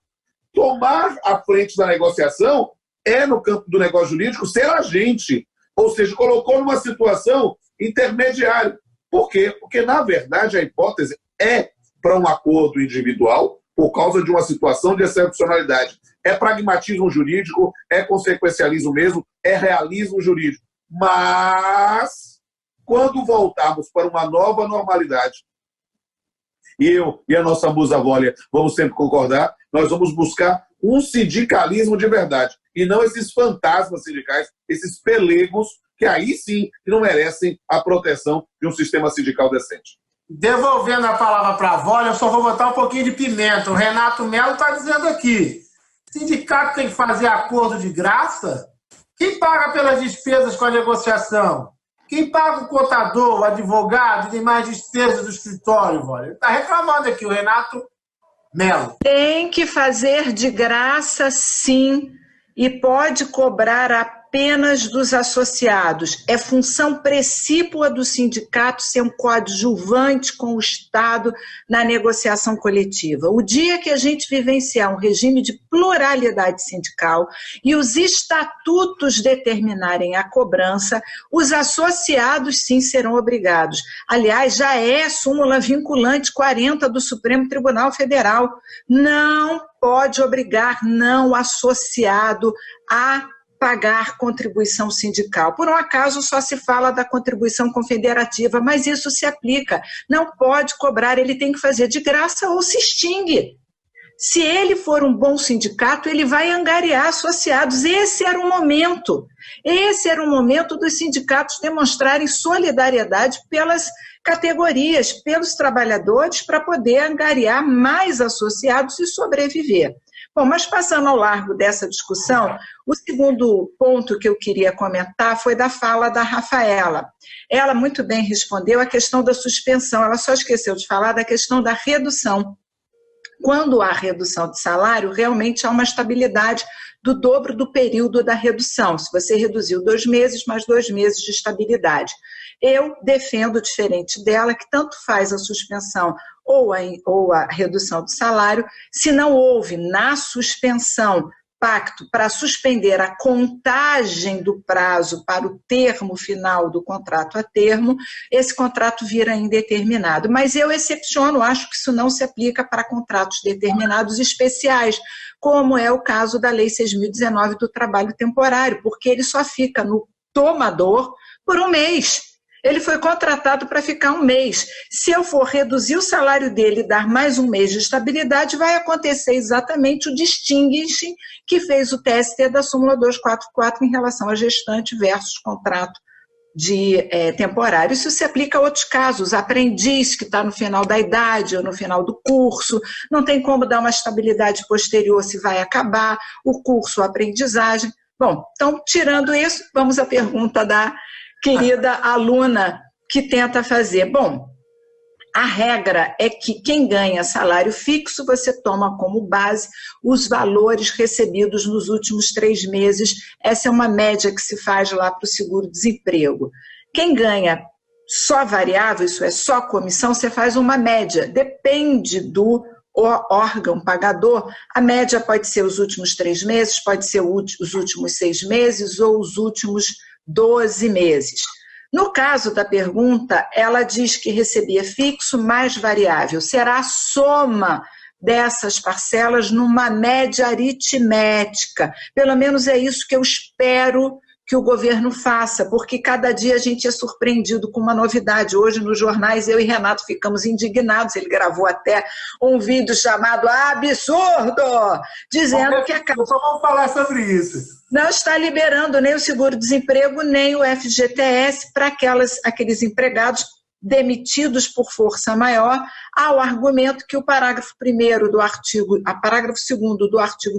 Tomar a frente da negociação é, no campo do negócio jurídico, ser agente. Ou seja, colocou numa situação intermediária. Por quê? Porque, na verdade, a hipótese é para um acordo individual por causa de uma situação de excepcionalidade. É pragmatismo jurídico, é consequencialismo mesmo, é realismo jurídico. Mas, quando voltarmos para uma nova normalidade, e eu e a nossa musa Vólia vamos sempre concordar, nós vamos buscar um sindicalismo de verdade, e não esses fantasmas sindicais, esses pelegos que aí sim não merecem a proteção de um sistema sindical decente. Devolvendo a palavra para a Vólia, eu só vou botar um pouquinho de pimenta. O Renato Melo está dizendo aqui, sindicato tem que fazer acordo de graça? Quem paga pelas despesas com a negociação? Quem paga o contador, o advogado e demais despesas do escritório, Vólia? Está reclamando aqui o Renato Melo. Tem que fazer de graça, sim, e pode cobrar apenas dos associados. É função precípua do sindicato ser um coadjuvante com o Estado na negociação coletiva. O dia que a gente vivenciar um regime de pluralidade sindical e os estatutos determinarem a cobrança, os associados sim serão obrigados. Aliás, já é súmula vinculante 40 do Supremo Tribunal Federal. Não pode obrigar não associado a pagar contribuição sindical. Por um acaso, só se fala da contribuição confederativa, mas isso se aplica. Não pode cobrar, ele tem que fazer de graça ou se extingue. Se ele for um bom sindicato, ele vai angariar associados. Esse era o momento. Esse era o momento dos sindicatos demonstrarem solidariedade pelas categorias, pelos trabalhadores, para poder angariar mais associados e sobreviver. Bom, mas passando ao largo dessa discussão, o segundo ponto que eu queria comentar foi da fala da Rafaela. Ela muito bem respondeu a questão da suspensão, ela só esqueceu de falar da questão da redução. Quando há redução de salário, realmente há uma estabilidade do dobro do período da redução. Se você reduziu 2 meses, mais 2 meses de estabilidade. Eu defendo, diferente dela, que tanto faz a suspensão ou a redução do salário, se não houve na suspensão pacto para suspender a contagem do prazo para o termo final do contrato a termo, esse contrato vira indeterminado. Mas eu excepciono, acho que isso não se aplica para contratos determinados especiais, como é o caso da Lei 6.019 do trabalho temporário, porque ele só fica no tomador por 1 mês. Ele foi contratado para ficar 1 mês. Se eu for reduzir o salário dele e dar mais 1 mês de estabilidade, vai acontecer exatamente o distinguishing que fez o TST da súmula 244 em relação a gestante versus contrato de temporário. Isso se aplica a outros casos. Aprendiz que está no final da idade ou no final do curso, não tem como dar uma estabilidade posterior se vai acabar o curso ou aprendizagem. Bom, então, tirando isso, vamos à pergunta da querida aluna que tenta fazer. Bom, a regra é que quem ganha salário fixo, você toma como base os valores recebidos nos últimos 3 meses. Essa é uma média que se faz lá para o seguro-desemprego. Quem ganha só variável, isso é, só comissão, você faz uma média. Depende do órgão pagador, a média pode ser os últimos 3 meses, pode ser os últimos 6 meses ou os últimos 12 meses. No caso da pergunta, ela diz que recebia fixo mais variável. Será a soma dessas parcelas numa média aritmética. Pelo menos é isso que eu espero que o governo faça, porque cada dia a gente é surpreendido com uma novidade. Hoje, nos jornais, eu e Renato ficamos indignados. Ele gravou até um vídeo chamado Absurdo, dizendo que a Caixa só vamos falar sobre isso. Não está liberando nem o seguro-desemprego, nem o FGTS para aqueles empregados demitidos por força maior, ao argumento que o parágrafo 2º do artigo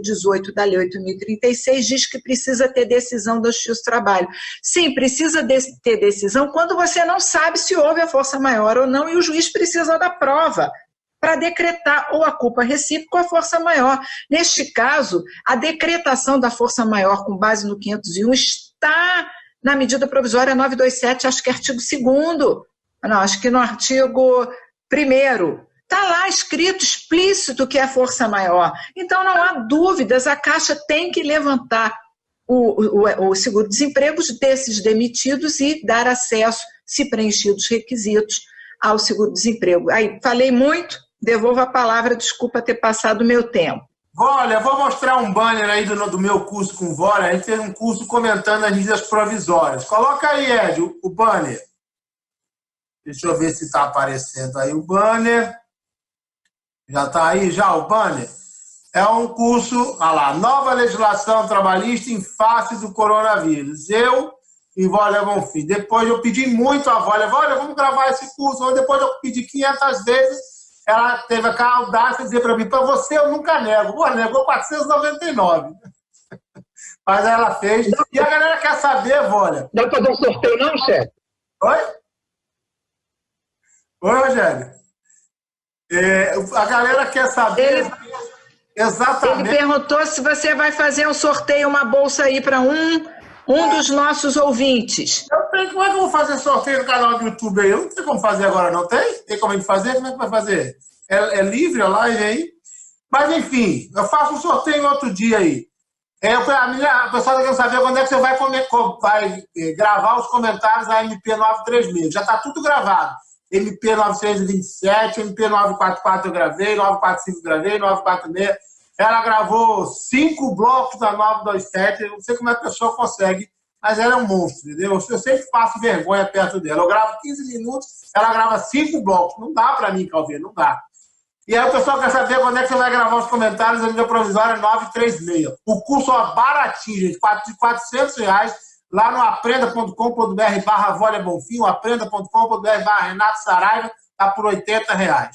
18 da Lei 8.036 diz que precisa ter decisão da Justiça do Trabalho. Sim, precisa ter decisão quando você não sabe se houve a força maior ou não, e o juiz precisa da prova para decretar ou a culpa recíproca ou a força maior. Neste caso, a decretação da força maior com base no 501 está na medida provisória 927, acho que é artigo 2º. Não, acho que no artigo 1º. Está lá escrito explícito que é força maior. Então, não há dúvidas, a Caixa tem que levantar o seguro-desemprego desses demitidos e dar acesso, se preenchidos os requisitos, ao seguro-desemprego. Aí, falei muito, devolvo a palavra, desculpa ter passado o meu tempo. Olha, vou mostrar um banner aí do meu curso com o Vólia. A gente fez um curso comentando as medidas provisórias. Coloca aí, Ed, o banner. Deixa eu ver se está aparecendo aí o banner. Já está aí já o banner? É um curso, olha lá, nova legislação trabalhista em face do coronavírus. Eu e Vólia Bonfim. Depois eu pedi muito a Vólia, vamos gravar esse curso. Depois eu pedi 500 vezes, ela teve a audácia de dizer para mim, para você eu nunca nego. Pô, negou 499. Mas ela fez. E a galera quer saber, Vólia. Dá para fazer um sorteio não, chefe? Oi? Oi, Rogério. A galera quer saber exatamente... Ele perguntou se você vai fazer um sorteio, uma bolsa aí para um dos nossos ouvintes. Como é que eu vou fazer sorteio no canal do YouTube aí? Eu não tem como fazer agora, não tem? Tem como a gente fazer? Como é que vai fazer? É livre a live aí? Mas, enfim, eu faço um sorteio no outro dia aí. A pessoa está querendo saber quando é que você vai gravar os comentários da MP 936. Já está tudo gravado. MP 927, MP 944 eu gravei, 945 eu gravei, 946. Ela gravou 5 blocos da 927. Eu não sei como a pessoa consegue, mas ela é um monstro, entendeu? Eu sempre faço vergonha perto dela. Eu gravo 15 minutos, ela grava 5 blocos. Não dá para mim, Calveiro, não dá. E aí o pessoal quer saber quando é que você vai gravar os comentários da medida provisória 936. O curso é baratinho, gente, de R$400, lá no aprenda.com.br/Vólia Bonfim, aprenda.com.br/Renato Saraiva, está por R$80.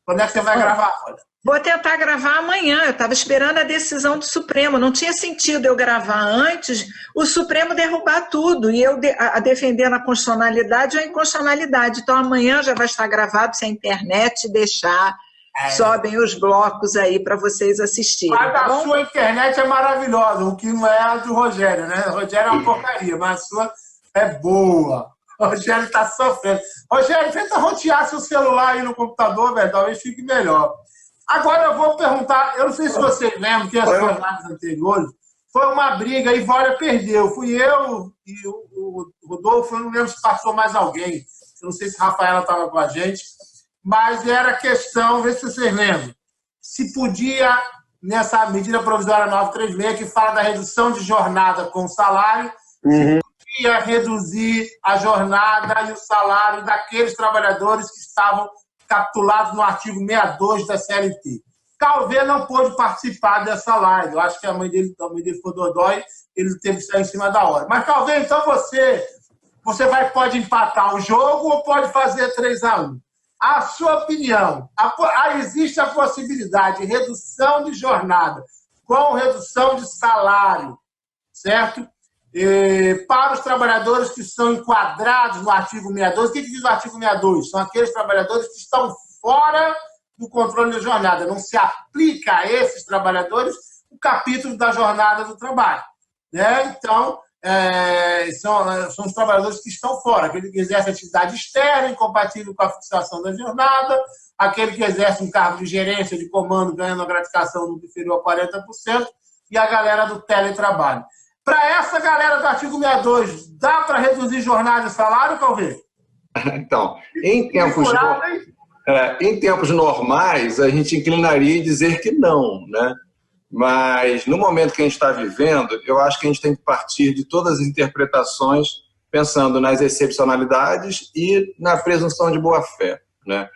Quando é que você vai gravar, Vólia? Vou tentar gravar amanhã. Eu estava esperando a decisão do Supremo. Não tinha sentido eu gravar antes, o Supremo derrubar tudo e eu defendendo a constitucionalidade ou a inconstitucionalidade. Então amanhã já vai estar gravado, se a internet deixar. Sobem os blocos aí para vocês assistirem. Mas a sua internet é maravilhosa, o que não é a do Rogério, né? O Rogério é uma porcaria, mas a sua é boa. O Rogério está sofrendo. Rogério, tenta rotear seu celular aí no computador, velho, talvez fique melhor. Agora eu vou perguntar, eu não sei se vocês lembram que as jornadas anteriores foi uma briga e Vólia perdeu. Fui eu e o Rodolfo, eu não lembro se passou mais alguém. Eu não sei se a Rafaela estava com a gente. Mas era questão, vê se vocês lembram, se podia, nessa medida provisória 936, que fala da redução de jornada com salário, se podia reduzir a jornada e o salário daqueles trabalhadores que estavam capitulados no artigo 62 da CLT. Calvé não pôde participar dessa live. Eu acho que a mãe dele foi dodói, ele teve que sair em cima da hora. Mas, Calvé, então você pode empatar o jogo ou pode fazer 3-1? A sua opinião, existe a possibilidade de redução de jornada com redução de salário, certo? Para os trabalhadores que são enquadrados no artigo 62. O que diz o artigo 62? São aqueles trabalhadores que estão fora do controle da jornada. Não se aplica a esses trabalhadores o capítulo da jornada do trabalho, né? Então, são os trabalhadores que estão fora, aquele que exerce atividade externa, incompatível com a fixação da jornada, aquele que exerce um cargo de gerência, de comando, ganhando a gratificação no inferior a 40%, e a galera do teletrabalho. Para essa galera do artigo 62, dá para reduzir jornada e salário, Calvê? Então, em tempos normais, a gente inclinaria em dizer que não, né? Mas no momento que a gente está vivendo, eu acho que a gente tem que partir de todas as interpretações, pensando nas excepcionalidades e na presunção de boa-fé, né?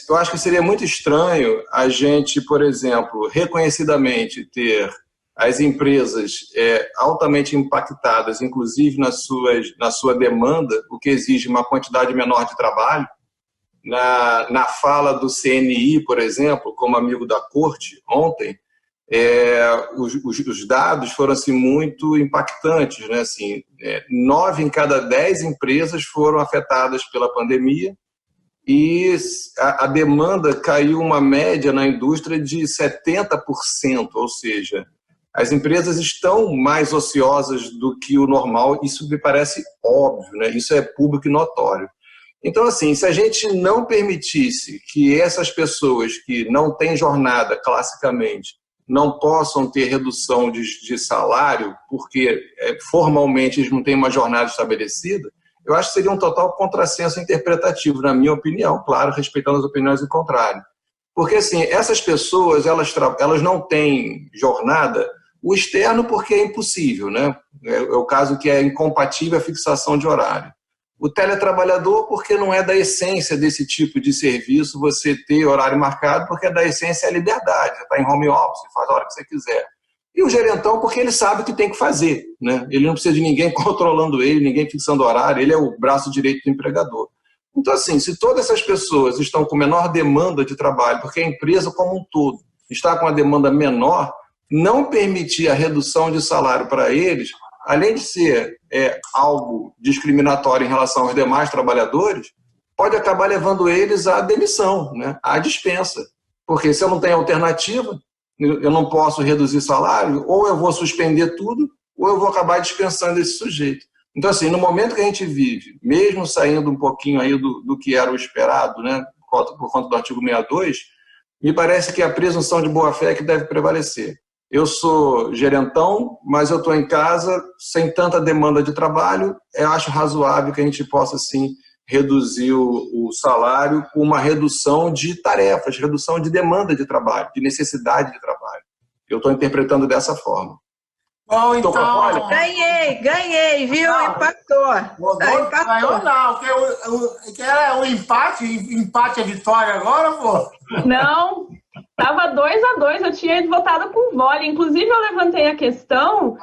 Eu acho que seria muito estranho a gente, por exemplo, reconhecidamente ter as empresas altamente impactadas, inclusive na sua demanda, o que exige uma quantidade menor de trabalho. Na fala do CNI, por exemplo, como amigo da corte ontem, os dados foram assim, muito impactantes, né? Assim, 9 em cada 10 empresas foram afetadas pela pandemia e a demanda caiu uma média na indústria de 70%, ou seja, as empresas estão mais ociosas do que o normal, isso me parece óbvio, né? Isso é público e notório. Então, assim, se a gente não permitisse que essas pessoas que não têm jornada classicamente não possam ter redução de salário, porque formalmente eles não têm uma jornada estabelecida, eu acho que seria um total contrassenso interpretativo, na minha opinião, claro, respeitando as opiniões do contrário. Porque, assim, essas pessoas, elas não têm jornada, o externo porque é impossível, né? É o caso que é incompatível a fixação de horário. O teletrabalhador, porque não é da essência desse tipo de serviço você ter horário marcado, porque é da essência a liberdade, você está em home office, faz a hora que você quiser. E o gerentão, porque ele sabe o que tem que fazer, né? Ele não precisa de ninguém controlando ele, ninguém fixando horário, ele é o braço direito do empregador. Então, assim, se todas essas pessoas estão com menor demanda de trabalho, porque a empresa como um todo está com uma demanda menor, não permitir a redução de salário para eles, além de ser algo discriminatório em relação aos demais trabalhadores, pode acabar levando eles à demissão, né? À dispensa. Porque se eu não tenho alternativa, eu não posso reduzir salário, ou eu vou suspender tudo, ou eu vou acabar dispensando esse sujeito. Então, assim, no momento que a gente vive, mesmo saindo um pouquinho aí do que era o esperado, né, por conta do artigo 62, me parece que a presunção de boa-fé é que deve prevalecer. Eu sou gerentão, mas eu estou em casa sem tanta demanda de trabalho. Eu acho razoável que a gente possa, sim, reduzir o salário com uma redução de tarefas, redução de demanda de trabalho, de necessidade de trabalho. Eu estou interpretando dessa forma. Bom, então... Ganhei, viu? Não, Empatou. Ganhou não, porque o empate é vitória agora, pô? Não, estava 2-2, eu tinha votado com vôlei. Inclusive, eu levantei a questão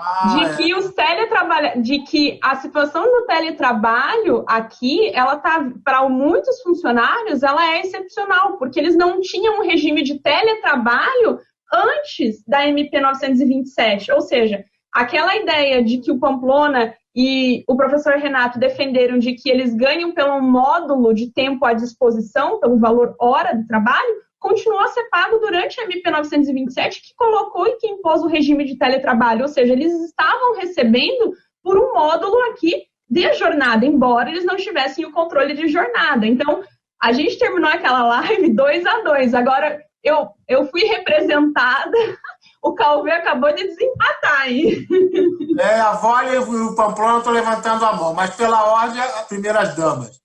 de que a situação do teletrabalho aqui, ela tá, para muitos funcionários, ela é excepcional, porque eles não tinham um regime de teletrabalho antes da MP 927, ou seja, aquela ideia de que o Pamplona e o professor Renato defenderam de que eles ganham pelo módulo de tempo à disposição, pelo valor hora de trabalho, continuou a ser pago durante a MP 927, que colocou e que impôs o regime de teletrabalho, ou seja, eles estavam recebendo por um módulo aqui de jornada, embora eles não tivessem o controle de jornada. Então, a gente terminou aquela live 2-2, agora eu fui representada, o Calvê acabou de desempatar aí. A Vôlei e o Pamplona estão levantando a mão, mas pela ordem, as primeiras damas.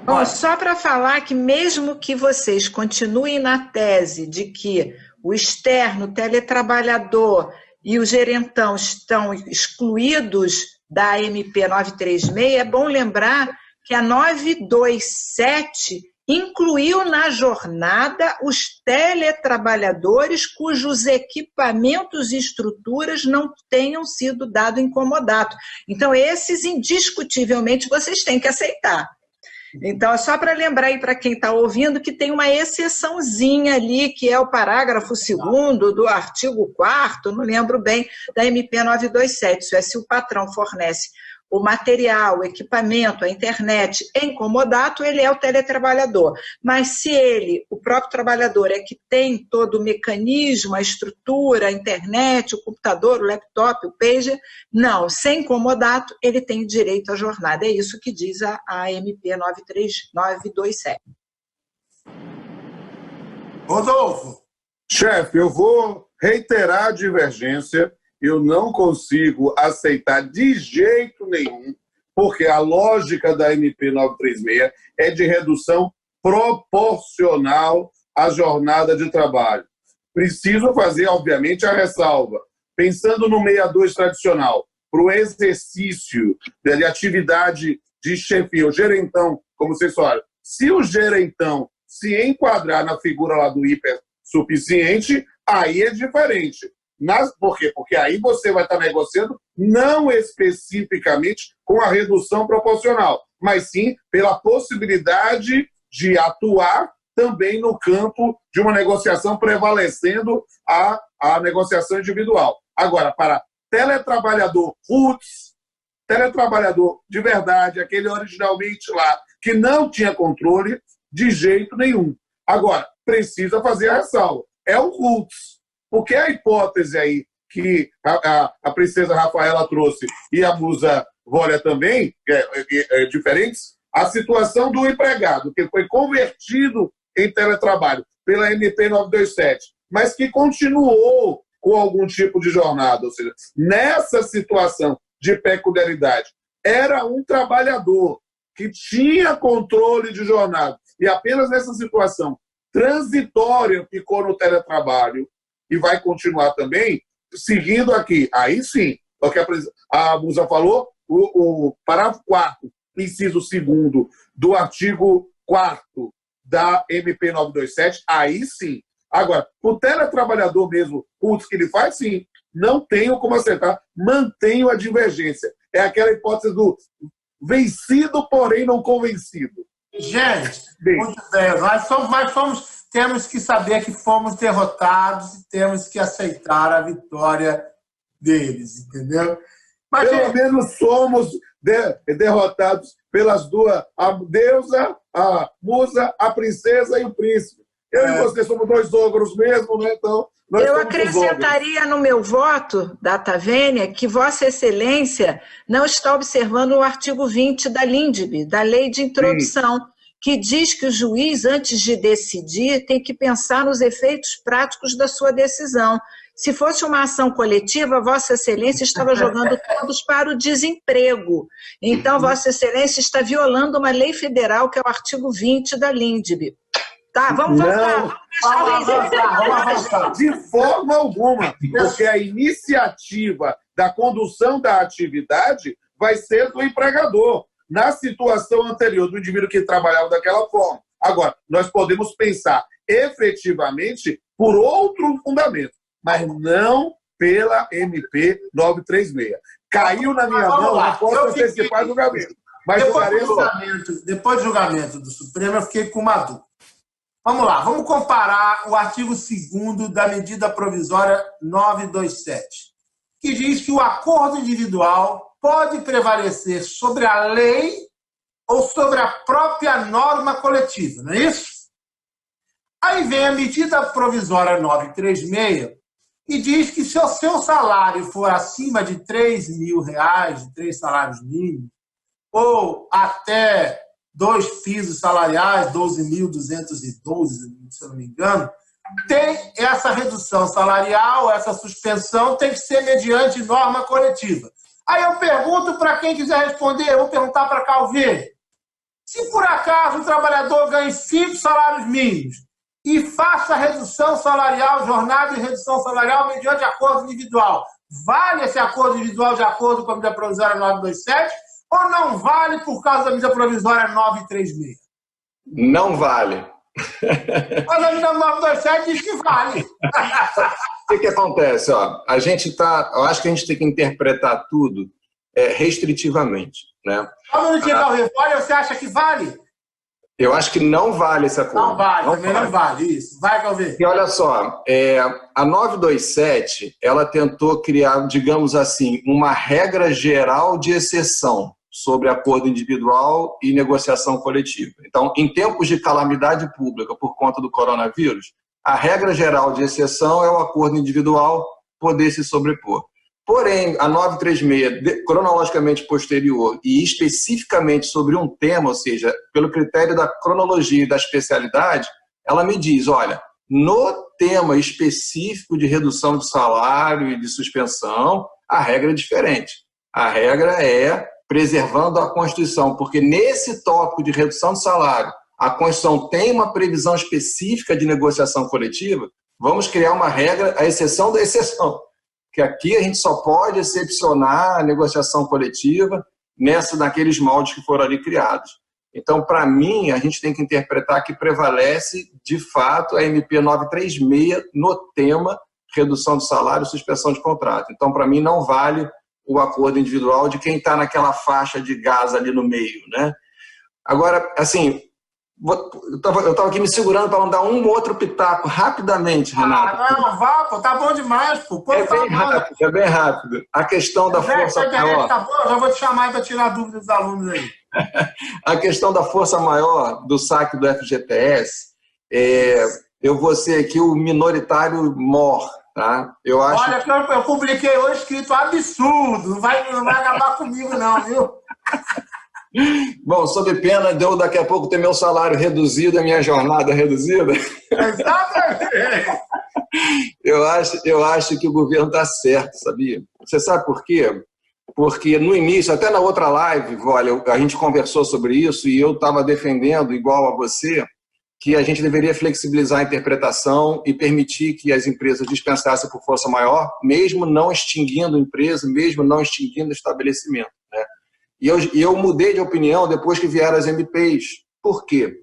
Bom, só para falar que mesmo que vocês continuem na tese de que o externo, o teletrabalhador e o gerentão estão excluídos da MP 936, é bom lembrar que a 927 incluiu na jornada os teletrabalhadores cujos equipamentos e estruturas não tenham sido dado incomodato. Então, esses, indiscutivelmente, vocês têm que aceitar. Então, é só para lembrar aí para quem está ouvindo que tem uma exceçãozinha ali, que é o parágrafo 2º do artigo 4º, não lembro bem, da MP 927. Isso é se o patrão fornece o material, o equipamento, a internet em comodato, ele é o teletrabalhador. Mas se ele, o próprio trabalhador, é que tem todo o mecanismo, a estrutura, a internet, o computador, o laptop, o pager, não, sem comodato, ele tem direito à jornada. É isso que diz a MP 93927. Rodolfo. Chefe, eu vou reiterar a divergência. Eu não consigo aceitar de jeito nenhum, porque a lógica da MP 936 é de redução proporcional à jornada de trabalho. Preciso fazer, obviamente, a ressalva. Pensando no 62 tradicional, para o exercício de atividade de chefia, o gerentão, como vocês falaram, se o gerentão se enquadrar na figura lá do hipersuficiente, aí é diferente. Por quê? Porque aí você vai estar negociando não especificamente com a redução proporcional, mas sim pela possibilidade de atuar também no campo de uma negociação prevalecendo a negociação individual. Agora, para teletrabalhador roots, teletrabalhador de verdade, aquele originalmente lá, que não tinha controle, de jeito nenhum. Agora, precisa fazer a ressalva. É o roots. Porque a hipótese aí que a princesa Rafaela trouxe e a musa Vólia também, diferentes, a situação do empregado, que foi convertido em teletrabalho pela MP 927, mas que continuou com algum tipo de jornada, ou seja, nessa situação de peculiaridade, era um trabalhador que tinha controle de jornada e apenas nessa situação transitória ficou no teletrabalho e vai continuar também, seguindo aqui. Aí sim, o que a Musa falou, o parágrafo 4º, inciso 2º do artigo 4º da MP 927, aí sim. Agora, o teletrabalhador mesmo, o que ele faz, sim, não tenho como acertar, mantenho a divergência. É aquela hipótese do vencido, porém não convencido. Gente, muito bem. Temos que saber que fomos derrotados e temos que aceitar a vitória deles, entendeu? Mas, pelo menos somos derrotados pelas duas, a deusa, a musa, a princesa e o príncipe. Eu e você somos dois ogros mesmo, né? Então, eu acrescentaria no meu voto, Data Vênia, que Vossa Excelência não está observando o artigo 20 da LINDB, da Lei de Introdução, que diz que o juiz, antes de decidir, tem que pensar nos efeitos práticos da sua decisão. Se fosse uma ação coletiva, Vossa Excelência estava jogando todos para o desemprego. Então, Vossa Excelência está violando uma lei federal, que é o artigo 20 da LINDB. Tá, vamos voltar. Vamos avançar. De forma alguma, porque a iniciativa da condução da atividade vai ser do empregador, na situação anterior do indivíduo que trabalhava daquela forma. Agora, nós podemos pensar efetivamente por outro fundamento, mas não pela MP 936. Caiu na minha mão, não posso antecipar o julgamento. Mas depois do julgamento do Supremo, eu fiquei com uma dúvida. Vamos lá, vamos comparar o artigo 2º da medida provisória 927, que diz que o acordo individual pode prevalecer sobre a lei ou sobre a própria norma coletiva, não é isso? Aí vem a medida provisória 936 e diz que se o seu salário for acima de R$3.000, de 3 salários mínimos, ou até 2 pisos salariais, 12.212, se eu não me engano, tem essa redução salarial, essa suspensão tem que ser mediante norma coletiva. Aí eu pergunto para quem quiser responder, eu vou perguntar para Calveiro. Se por acaso o trabalhador ganhe 5 salários mínimos e faça redução salarial, jornada e redução salarial mediante acordo individual, vale esse acordo individual de acordo com a medida provisória 927 ou não vale por causa da medida provisória 936? Não vale. Mas a medida 927 diz que vale. O que acontece? Ó, eu acho que a gente tem que interpretar tudo restritivamente. Né? Só um minutinho, Calveiro. Olha, você acha que vale? Eu acho que não vale esse acordo. Não vale, também não vale isso. Vai, Calvin. E olha só, a 927, ela tentou criar, digamos assim, uma regra geral de exceção sobre acordo individual e negociação coletiva. Então, em tempos de calamidade pública por conta do coronavírus, a regra geral de exceção é o acordo individual poder se sobrepor. Porém, a 936, cronologicamente posterior e especificamente sobre um tema, ou seja, pelo critério da cronologia e da especialidade, ela me diz, olha, no tema específico de redução de salário e de suspensão, a regra é diferente. A regra é preservando a Constituição, porque nesse tópico de redução de salário, a Constituição tem uma previsão específica de negociação coletiva, vamos criar uma regra, a exceção da exceção. Que aqui a gente só pode excepcionar a negociação coletiva naqueles moldes que foram ali criados. Então, para mim, a gente tem que interpretar que prevalece, de fato, a MP 936 no tema redução de salário e suspensão de contrato. Então, para mim, não vale o acordo individual de quem está naquela faixa de gás ali no meio, né? Agora, assim, eu estava aqui me segurando para mandar um outro pitaco rapidamente, Renato. Não, vá, pô, tá bom demais, pô. É bem rápido. A questão da força maior. Tá bom, eu já vou te chamar para tirar dúvidas dos alunos aí. A questão da força maior do saque do FGTS, eu vou ser aqui o minoritário mor, tá? Olha, eu publiquei hoje escrito absurdo, não vai acabar comigo não, viu? Bom, sob pena de eu daqui a pouco ter meu salário reduzido, a minha jornada reduzida. Exatamente. Eu acho que o governo está certo, sabia? Você sabe por quê? Porque no início, até na outra live, olha, a gente conversou sobre isso e eu estava defendendo, igual a você, que a gente deveria flexibilizar a interpretação e permitir que as empresas dispensassem por força maior, mesmo não extinguindo a empresa, mesmo não extinguindo o estabelecimento, né? E eu mudei de opinião depois que vieram as MPs. Por quê?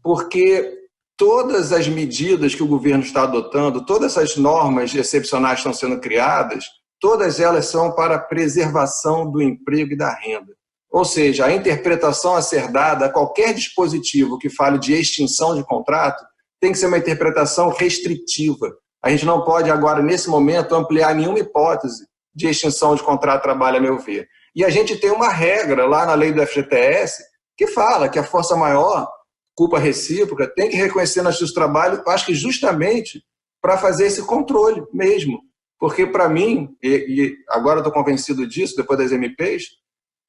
Porque todas as medidas que o governo está adotando, todas essas normas excepcionais que estão sendo criadas, todas elas são para a preservação do emprego e da renda. Ou seja, a interpretação a ser dada a qualquer dispositivo que fale de extinção de contrato tem que ser uma interpretação restritiva. A gente não pode agora, nesse momento, ampliar nenhuma hipótese de extinção de contrato de trabalho, a meu ver. E a gente tem uma regra lá na lei do FGTS que fala que a força maior, culpa recíproca, tem que reconhecer na justiça do trabalho, acho que justamente para fazer esse controle mesmo. Porque, para mim, e agora estou convencido disso, depois das MPs,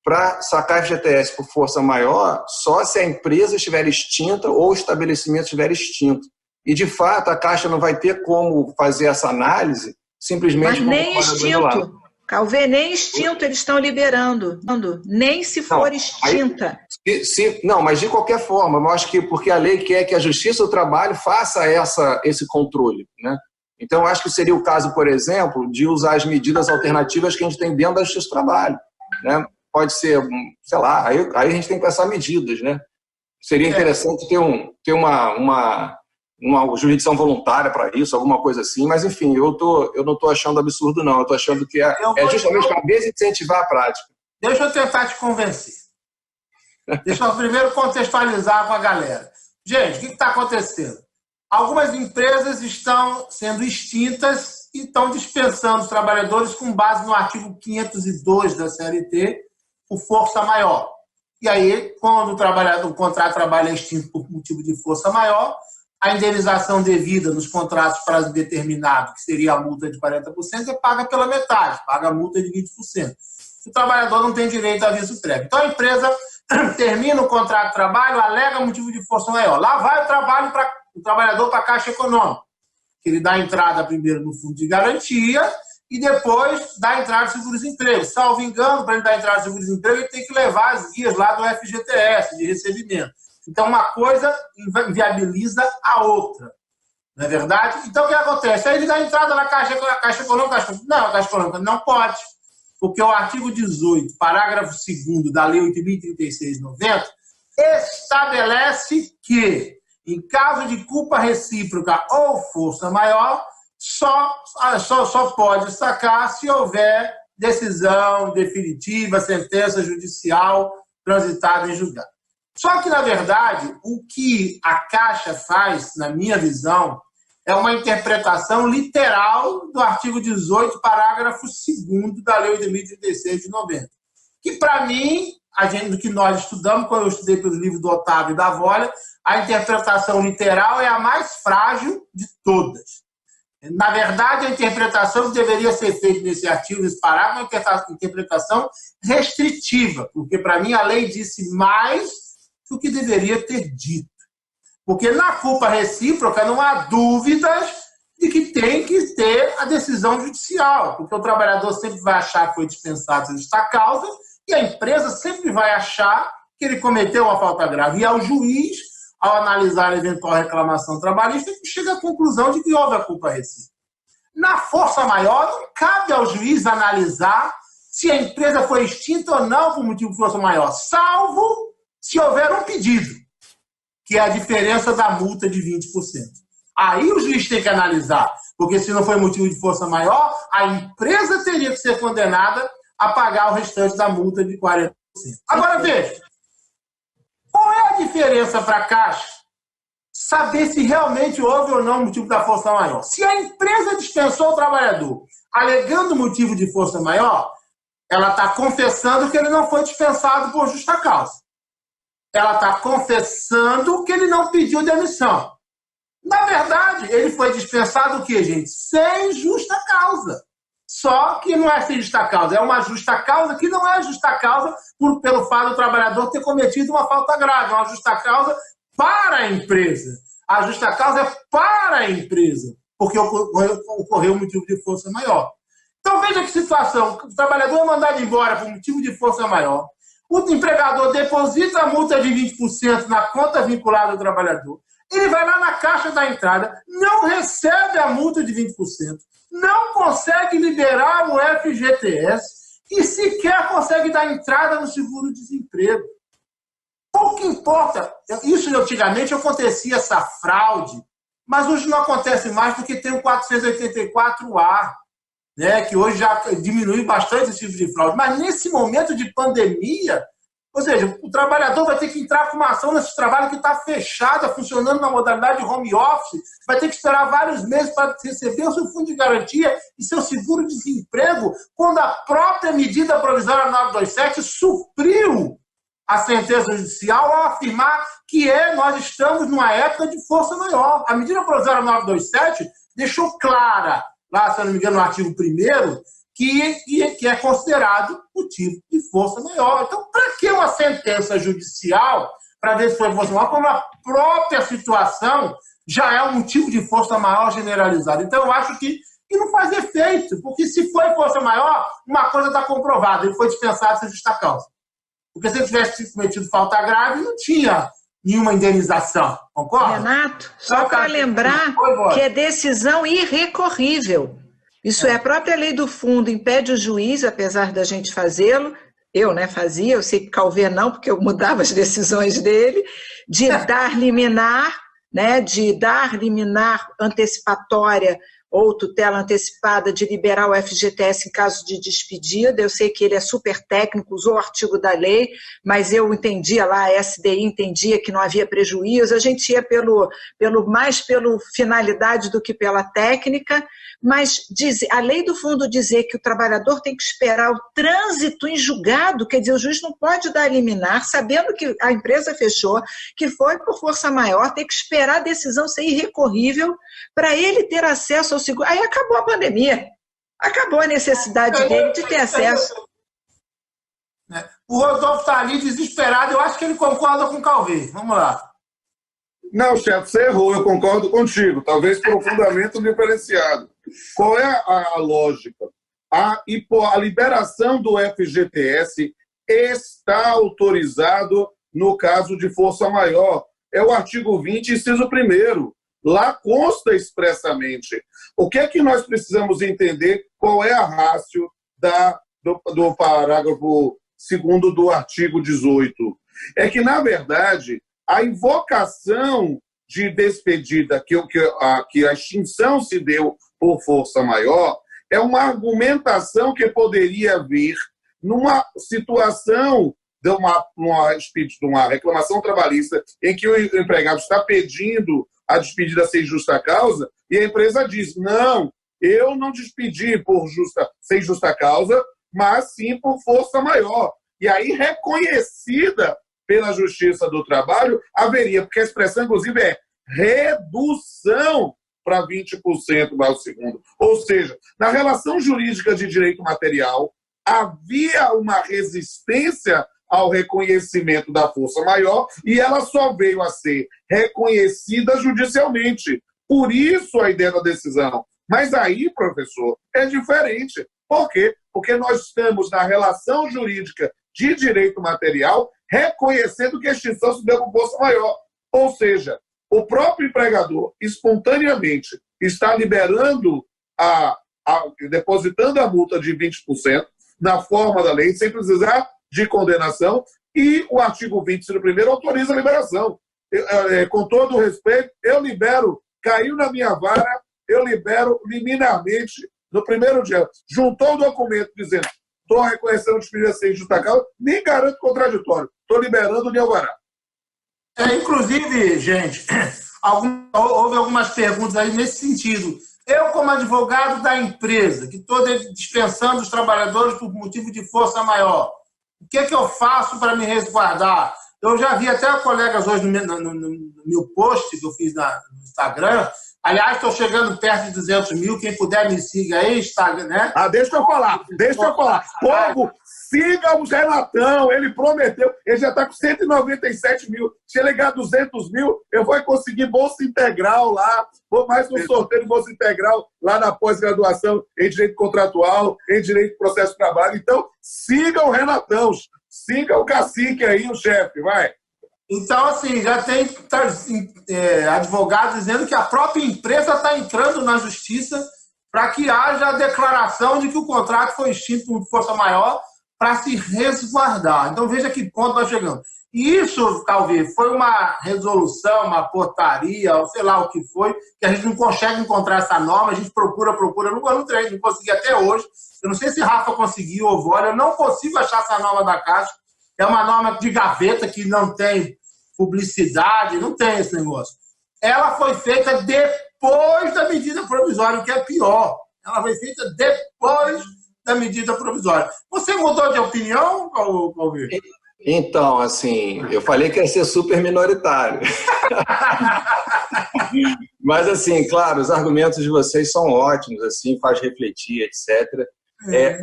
para sacar FGTS por força maior, só se a empresa estiver extinta ou o estabelecimento estiver extinto. E, de fato, a Caixa não vai ter como fazer essa análise simplesmente... Mas nem extinto. Calvê, nem extinto eles estão liberando, nem se for extinta. Não, mas de qualquer forma, eu acho que porque a lei quer que a Justiça do Trabalho faça esse controle, né? Então, eu acho que seria o caso, por exemplo, de usar as medidas alternativas que a gente tem dentro da Justiça do Trabalho, né? Pode ser, sei lá, aí a gente tem que pensar medidas, né? Seria interessante ter uma jurisdição voluntária para isso, alguma coisa assim, mas enfim, eu não estou achando absurdo, não. Eu estou achando que é justamente para desincentivar a prática. Deixa eu tentar te convencer. Deixa eu primeiro contextualizar com a galera. Gente, o que está acontecendo? Algumas empresas estão sendo extintas e estão dispensando os trabalhadores com base no artigo 502 da CLT, por força maior. E aí, quando o contrato de trabalho é extinto por motivo de força maior, a indenização devida nos contratos prazo determinado, que seria a multa de 40%, você paga pela metade, paga a multa de 20%. O trabalhador não tem direito a aviso prévio. Então, a empresa termina o contrato de trabalho, alega motivo de força maior. Lá vai o trabalhador para a Caixa Econômica, que ele dá entrada primeiro no fundo de garantia e depois dá entrada no seguro-desemprego. Salvo engano, para ele dar entrada no seguro-desemprego, ele tem que levar as guias lá do FGTS, de recebimento. Então, uma coisa inviabiliza a outra. Não é verdade? Então, o que acontece? Aí ele dá entrada na Caixa Econômica. Não, a Caixa Econômica não pode, porque o artigo 18, parágrafo 2º da Lei 8.036/90, estabelece que, em caso de culpa recíproca ou força maior, só pode sacar se houver decisão definitiva, sentença judicial transitada em julgado. Só que, na verdade, o que a Caixa faz, na minha visão, é uma interpretação literal do artigo 18, parágrafo 2º da Lei 8.036 de 90. Que, para mim, do que nós estudamos, quando eu estudei pelos livros do Otávio e da Volha, a interpretação literal é a mais frágil de todas. Na verdade, a interpretação que deveria ser feita nesse artigo, nesse parágrafo, é uma interpretação restritiva, porque, para mim, a lei disse mais do que deveria ter dito. Porque na culpa recíproca não há dúvidas de que tem que ter a decisão judicial, porque o trabalhador sempre vai achar que foi dispensado sem justa causa e a empresa sempre vai achar que ele cometeu uma falta grave. E é o juiz, ao analisar a eventual reclamação trabalhista, que chega à conclusão de que houve a culpa recíproca. Na força maior, não cabe ao juiz analisar se a empresa foi extinta ou não por motivo de força maior, salvo se houver um pedido, que é a diferença da multa de 20%. Aí o juiz tem que analisar, porque se não foi motivo de força maior, a empresa teria que ser condenada a pagar o restante da multa de 40%. Agora veja, qual é a diferença para a Caixa saber se realmente houve ou não motivo da força maior? Se a empresa dispensou o trabalhador alegando motivo de força maior, ela está confessando que ele não foi dispensado por justa causa. Ela está confessando que ele não pediu demissão. Na verdade, ele foi dispensado o quê, gente? Sem justa causa. Só que não é sem justa causa, é uma justa causa que não é justa causa pelo fato do trabalhador ter cometido uma falta grave. É uma justa causa para a empresa. A justa causa é para a empresa, porque ocorreu um motivo de força maior. Então veja que situação. O trabalhador é mandado embora por motivo de força maior. O empregador deposita a multa de 20% na conta vinculada ao trabalhador. Ele vai lá na caixa da entrada, não recebe a multa de 20%, não consegue liberar o FGTS e sequer consegue dar entrada no seguro-desemprego. Pouco importa. Isso antigamente acontecia, essa fraude, mas hoje não acontece mais porque tem o 484A, né, que hoje já diminui bastante esse tipo de fraude. Mas nesse momento de pandemia, ou seja, o trabalhador vai ter que entrar com uma ação nesse trabalho que está fechada, funcionando na modalidade de home office, vai ter que esperar vários meses para receber o seu fundo de garantia e seu seguro-desemprego, quando a própria medida provisória 927 supriu a sentença judicial ao afirmar que nós estamos numa época de força maior. A medida provisória 927 deixou clara, lá, se eu não me engano, no artigo 1º, que é considerado motivo de força maior. Então, para que uma sentença judicial para ver se foi força maior, quando a própria situação já é um motivo de força maior generalizado? Então, eu acho que não faz efeito, porque se foi força maior, uma coisa está comprovada, ele foi dispensado sem justa causa. Porque se ele tivesse cometido falta grave, não tinha nenhuma indenização, concorda? Renato, só para lembrar que é decisão irrecorrível. Isso é, a própria lei do fundo impede o juiz, apesar da gente fazê-lo, eu fazia, eu sei que Calvé não, porque eu mudava as decisões dele, de dar liminar, antecipatória ou tutela antecipada de liberar o FGTS em caso de despedida. Eu sei que ele é super técnico, usou o artigo da lei, mas eu entendia lá, a SDI entendia que não havia prejuízo, a gente ia mais pela finalidade do que pela técnica, mas a lei do fundo dizer que o trabalhador tem que esperar o trânsito em julgado, quer dizer, o juiz não pode dar liminar, sabendo que a empresa fechou, que foi por força maior, tem que esperar a decisão ser irrecorrível para ele ter acesso ao seguro. Aí acabou a pandemia, acabou a necessidade dele de ter acesso. O Rodolfo está ali desesperado, eu acho que ele concorda com o Calvé. Vamos lá. Não, chefe, você errou, eu concordo contigo, talvez por um fundamento diferenciado. Qual é a lógica? A liberação do FGTS está autorizado no caso de força maior. É o artigo 20, inciso 1º. Lá consta expressamente. O que é que nós precisamos entender? Qual é a ratio do parágrafo 2º do artigo 18? É que, na verdade, a invocação de despedida, que a extinção se deu por força maior, é uma argumentação que poderia vir numa situação de uma reclamação trabalhista em que o empregado está pedindo a despedida sem justa causa e a empresa diz, não, eu não despedi sem justa causa, mas sim por força maior. E aí, reconhecida pela Justiça do Trabalho, haveria, porque a expressão, inclusive, é redução para 20% mais o segundo. Ou seja, na relação jurídica de direito material, havia uma resistência ao reconhecimento da força maior e ela só veio a ser reconhecida judicialmente. Por isso a ideia da decisão. Mas aí, professor, é diferente. Por quê? Porque nós estamos na relação jurídica de direito material reconhecendo que a extinção se deu por força maior. Ou seja, o próprio empregador, espontaneamente, está liberando, depositando a multa de 20% na forma da lei, sem precisar de condenação, e o artigo 20, autoriza a liberação. Com todo o respeito, eu libero, caiu na minha vara, eu libero liminarmente no primeiro dia. Juntou o documento dizendo estou reconhecendo despedida sem justa causa, nem garanto contraditório. Estou liberando o alvará. Inclusive, gente, houve algumas perguntas aí nesse sentido. Eu, como advogado da empresa, que estou dispensando os trabalhadores por motivo de força maior, o que eu faço para me resguardar? Eu já vi até colegas hoje no meu post que eu fiz no Instagram. Aliás, estou chegando perto de 200 mil. Quem puder me siga aí, Instagram, né? Deixa eu falar. Povo, siga o Renatão. Ele prometeu. Ele já está com 197 mil. Se ele ganhar 200 mil, eu vou conseguir bolsa integral lá. Vou mais um sorteio de bolsa integral lá na pós-graduação em Direito Contratual, em Direito do Processo de Trabalho. Então, siga o Renatão. Siga o cacique aí, o chefe, vai. Então, assim, já tem advogados dizendo que a própria empresa está entrando na justiça para que haja a declaração de que o contrato foi extinto por força maior para se resguardar. Então, veja que ponto nós chegamos. E isso, talvez, foi uma resolução, uma portaria, ou sei lá o que foi, que a gente não consegue encontrar essa norma, a gente procura, não consegui até hoje. Eu não sei se Rafa conseguiu ou Vólia, eu não consigo achar essa norma da Caixa. É uma norma de gaveta que não tem publicidade, não tem esse negócio. Ela foi feita depois da medida provisória, o que é pior. Ela foi feita depois da medida provisória. Você mudou de opinião, Calvir? Então, assim, eu falei que ia ser super minoritário. Mas, assim, claro, os argumentos de vocês são ótimos, assim, faz refletir, etc.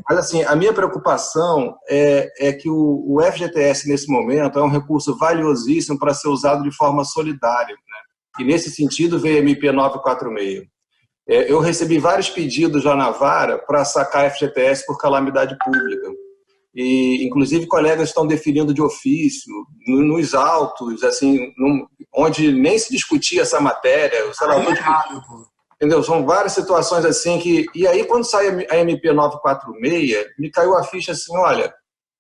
Mas, assim, a minha preocupação é que o FGTS, nesse momento, é um recurso valiosíssimo para ser usado de forma solidária, né? E, nesse sentido, veio a MP 946. Eu recebi vários pedidos lá na vara para sacar FGTS por calamidade pública. E, inclusive, colegas estão definindo de ofício, nos autos, assim, onde nem se discutia essa matéria, sei lá, entendeu? São várias situações assim que... E aí, quando sai a MP 946, me caiu a ficha assim, olha,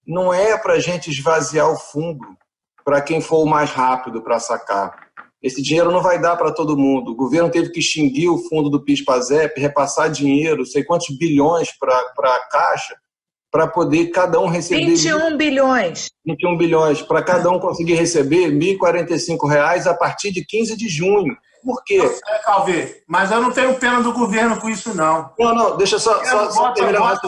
não é para a gente esvaziar o fundo para quem for o mais rápido para sacar. Esse dinheiro não vai dar para todo mundo. O governo teve que extinguir o fundo do PIS/PASEP, repassar dinheiro, sei quantos bilhões para a Caixa, para poder cada um receber... 21 bilhões. 21 bilhões, para cada um conseguir receber R$ 1.045 a partir de 15 de junho. Por quê? Calvir, mas eu não tenho pena do governo com isso, não. Não, deixa só terminar.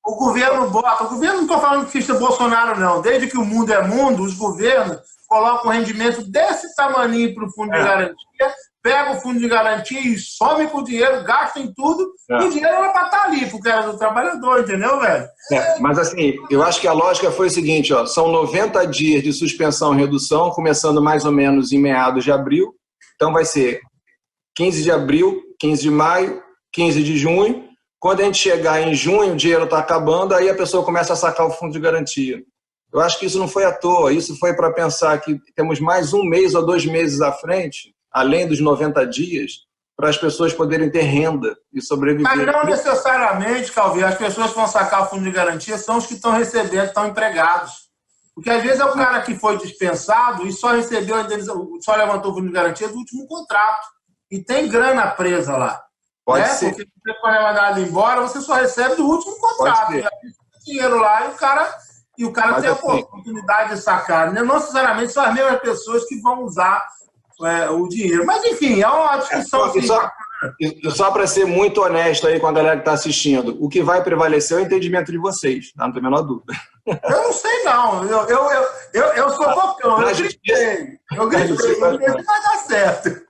O governo bota... O governo, não estou falando que é Bolsonaro, não. Desde que o mundo é mundo, os governos colocam um rendimento desse tamaninho para o fundo de garantia, pega o fundo de garantia e some com o dinheiro, gasta em tudo, e o dinheiro era para estar ali, porque era do trabalhador, entendeu, velho? Mas assim, eu acho que a lógica foi o seguinte, ó, são 90 dias de suspensão e redução, começando mais ou menos em meados de abril, então vai ser 15 de abril, 15 de maio, 15 de junho, quando a gente chegar em junho, o dinheiro está acabando, aí a pessoa começa a sacar o fundo de garantia. Eu acho que isso não foi à toa, isso foi para pensar que temos mais 1 mês ou 2 meses à frente, além dos 90 dias, para as pessoas poderem ter renda e sobreviver. Mas não necessariamente, Calvir, as pessoas que vão sacar o fundo de garantia são os que estão recebendo, estão empregados. Porque às vezes é o cara que foi dispensado e só recebeu, só levantou o fundo de garantia do último contrato. E tem grana presa lá. Pode ser. Porque se você for mandado embora, você só recebe do último contrato. E aí, dinheiro lá e o cara e o cara tem a oportunidade de sacar. Não necessariamente são as mesmas pessoas que vão usar o dinheiro. Mas, enfim, é uma discussão... Só para ser muito honesto aí com a galera que está assistindo, o que vai prevalecer é o entendimento de vocês, não tem a menor dúvida. Eu não sei, não. Eu sou bocão. Eu gritei, vai dar certo.